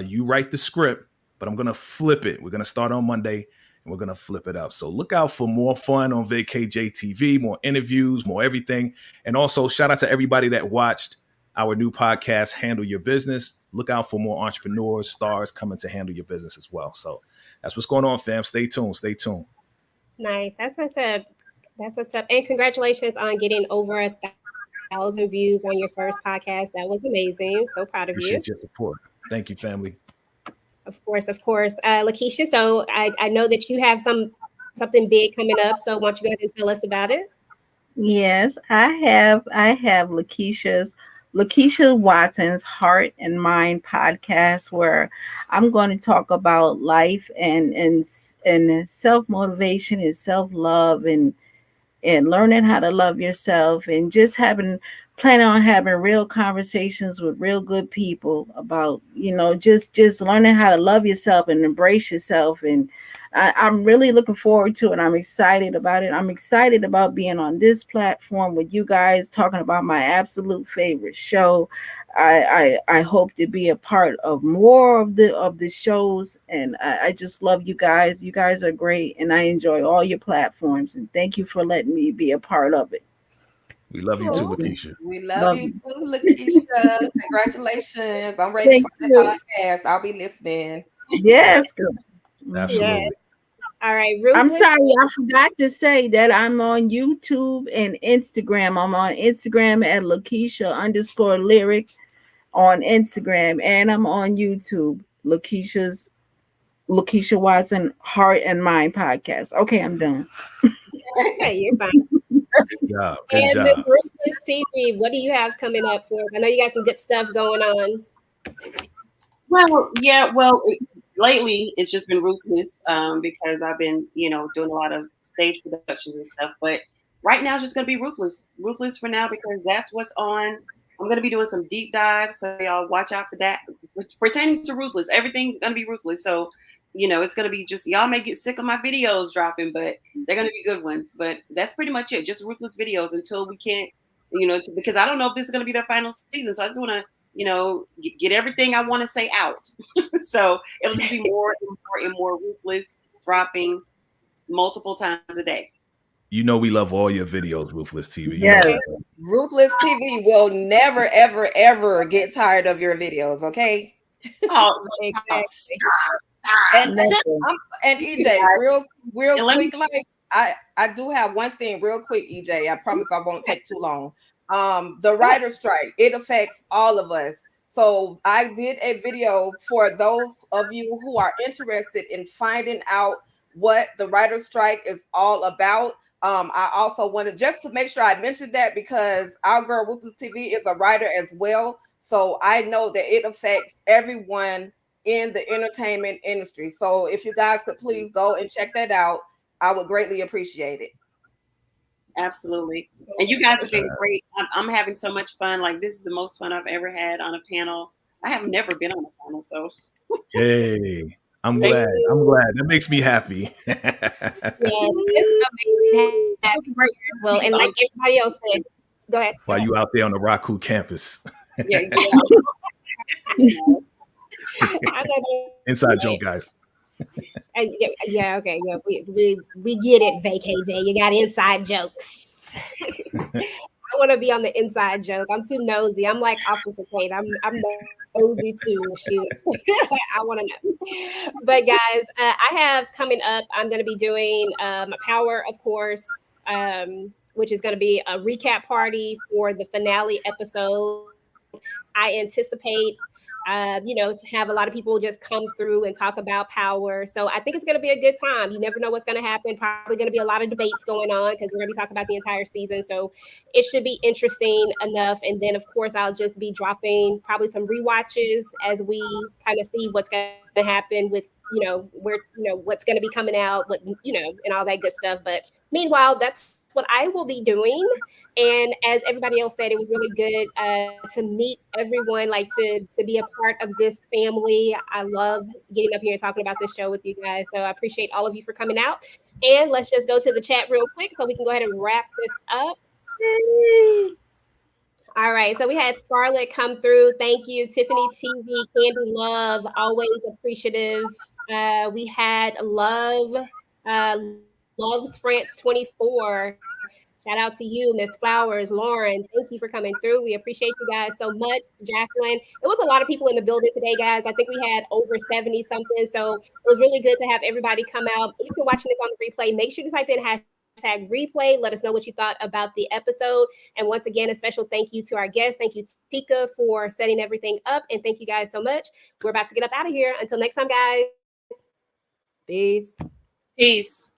You Write the Script, but I'm going to flip it. We're going to start on Monday and we're going to flip it up. So look out for more fun on VACAY-JayTV, more interviews, more everything. And also shout out to everybody that watched our new podcast, Handle Your Business. Look out for more entrepreneurs, stars coming to handle your business as well. So that's what's going on, fam. Stay tuned. Stay tuned. Nice. That's what's up. That's what's up. And congratulations on getting over 1,000 views on your first podcast. That was amazing. So proud of you. Appreciate your support. Thank you, family. Of course. Lakeisha, so I know that you have something big coming up. So why don't you go ahead and tell us about it? Yes, I have Lakeisha Watson's Heart and Mind podcast, where I'm going to talk about life and self-motivation and self-love and learning how to love yourself, and just planning on having real conversations with real good people about, just learning how to love yourself and embrace yourself. And I'm really looking forward to it. I'm excited about it. I'm excited about being on this platform with you guys, talking about my absolute favorite show. I hope to be a part of more of the shows, and I just love you guys. You guys are great, and I enjoy all your platforms. And thank you for letting me be a part of it. We love you too, Lakeisha. We love you too, Lakeisha. Congratulations. I'm ready for the podcast. I'll be listening. Yes, good. Absolutely. Yes. All right, Ruth. I'm sorry, I forgot to say that I'm on YouTube and Instagram. I'm on Instagram at Lakeisha_lyric on Instagram, and I'm on YouTube, Lakeisha Watson Heart and Mind podcast. Okay, I'm done. Okay, you're fine. Good job. Good job. And Ruthless TV, what do you have coming up for? I know you got some good stuff going on. Well, lately it's just been Ruthless because I've been, doing a lot of stage productions and stuff. But right now, it's just going to be Ruthless. Ruthless for now because that's what's on. I'm going to be doing some deep dives, so y'all watch out for that. Pertaining to Ruthless, everything's going to be Ruthless. So, it's going to be just, y'all may get sick of my videos dropping, but they're going to be good ones. But that's pretty much it. Just Ruthless videos until we can't, because I don't know if this is going to be their final season. So I just want to, get everything I want to say out. So it'll just be more and more and more Ruthless dropping multiple times a day. We love all your videos, Ruthless TV. Yes. Ruthless TV will never, ever, ever get tired of your videos, okay? Oh, Exactly. And EJ, real quick, like I do have one thing real quick, EJ. I promise I won't take too long. The writer's strike, it affects all of us. So I did a video for those of you who are interested in finding out what the writer's strike is all about. I also wanted just to make sure I mentioned that because our girl Ruthless TV is a writer as well. So I know that it affects everyone in the entertainment industry. So if you guys could please go and check that out, I would greatly appreciate it. Absolutely. And you guys have been great. I'm having so much fun. Like, this is the most fun I've ever had on a panel. I have never been on a panel, so. Hey, I'm glad. That makes me happy. Well, and like everybody else said, go ahead. While you out there on the Raku campus. Yeah. Inside joke, guys. Okay. Yeah, we get it, VACAY-JAY. You got inside jokes. I want to be on the inside joke. I'm too nosy. I'm like Officer Kate. I'm nosy too. Shoot, I want to know. But guys, I have coming up. I'm going to be doing Power, of course, which is going to be a recap party for the finale episode. I anticipate to have a lot of people just come through and talk about Power. So I think it's going to be a good time. You never know what's going to happen. Probably going to be a lot of debates going on because we're going to be talking about the entire season. So it should be interesting enough. And then, of course, I'll just be dropping probably some rewatches as we kind of see what's going to happen with, what's going to be coming out, and all that good stuff. But meanwhile, that's what I will be doing. And as everybody else said, it was really good to meet everyone, like to be a part of this family. I love getting up here and talking about this show with you guys. So I appreciate all of you for coming out. And let's just go to the chat real quick so we can go ahead and wrap this up. All right, so we had Scarlett come through. Thank you, Tiffany TV, Candy Love, always appreciative. We had Loves France 24. Shout out to you, Miss Flowers, Lauren. Thank you for coming through. We appreciate you guys so much. Jacqueline. It was a lot of people in the building today, guys. I think we had over 70 something. So it was really good to have everybody come out. If you're watching this on the replay, make sure to type in hashtag replay. Let us know what you thought about the episode. And once again, a special thank you to our guests. Thank you, Tika, for setting everything up. And thank you guys so much. We're about to get up out of here. Until next time, guys. Peace. Peace.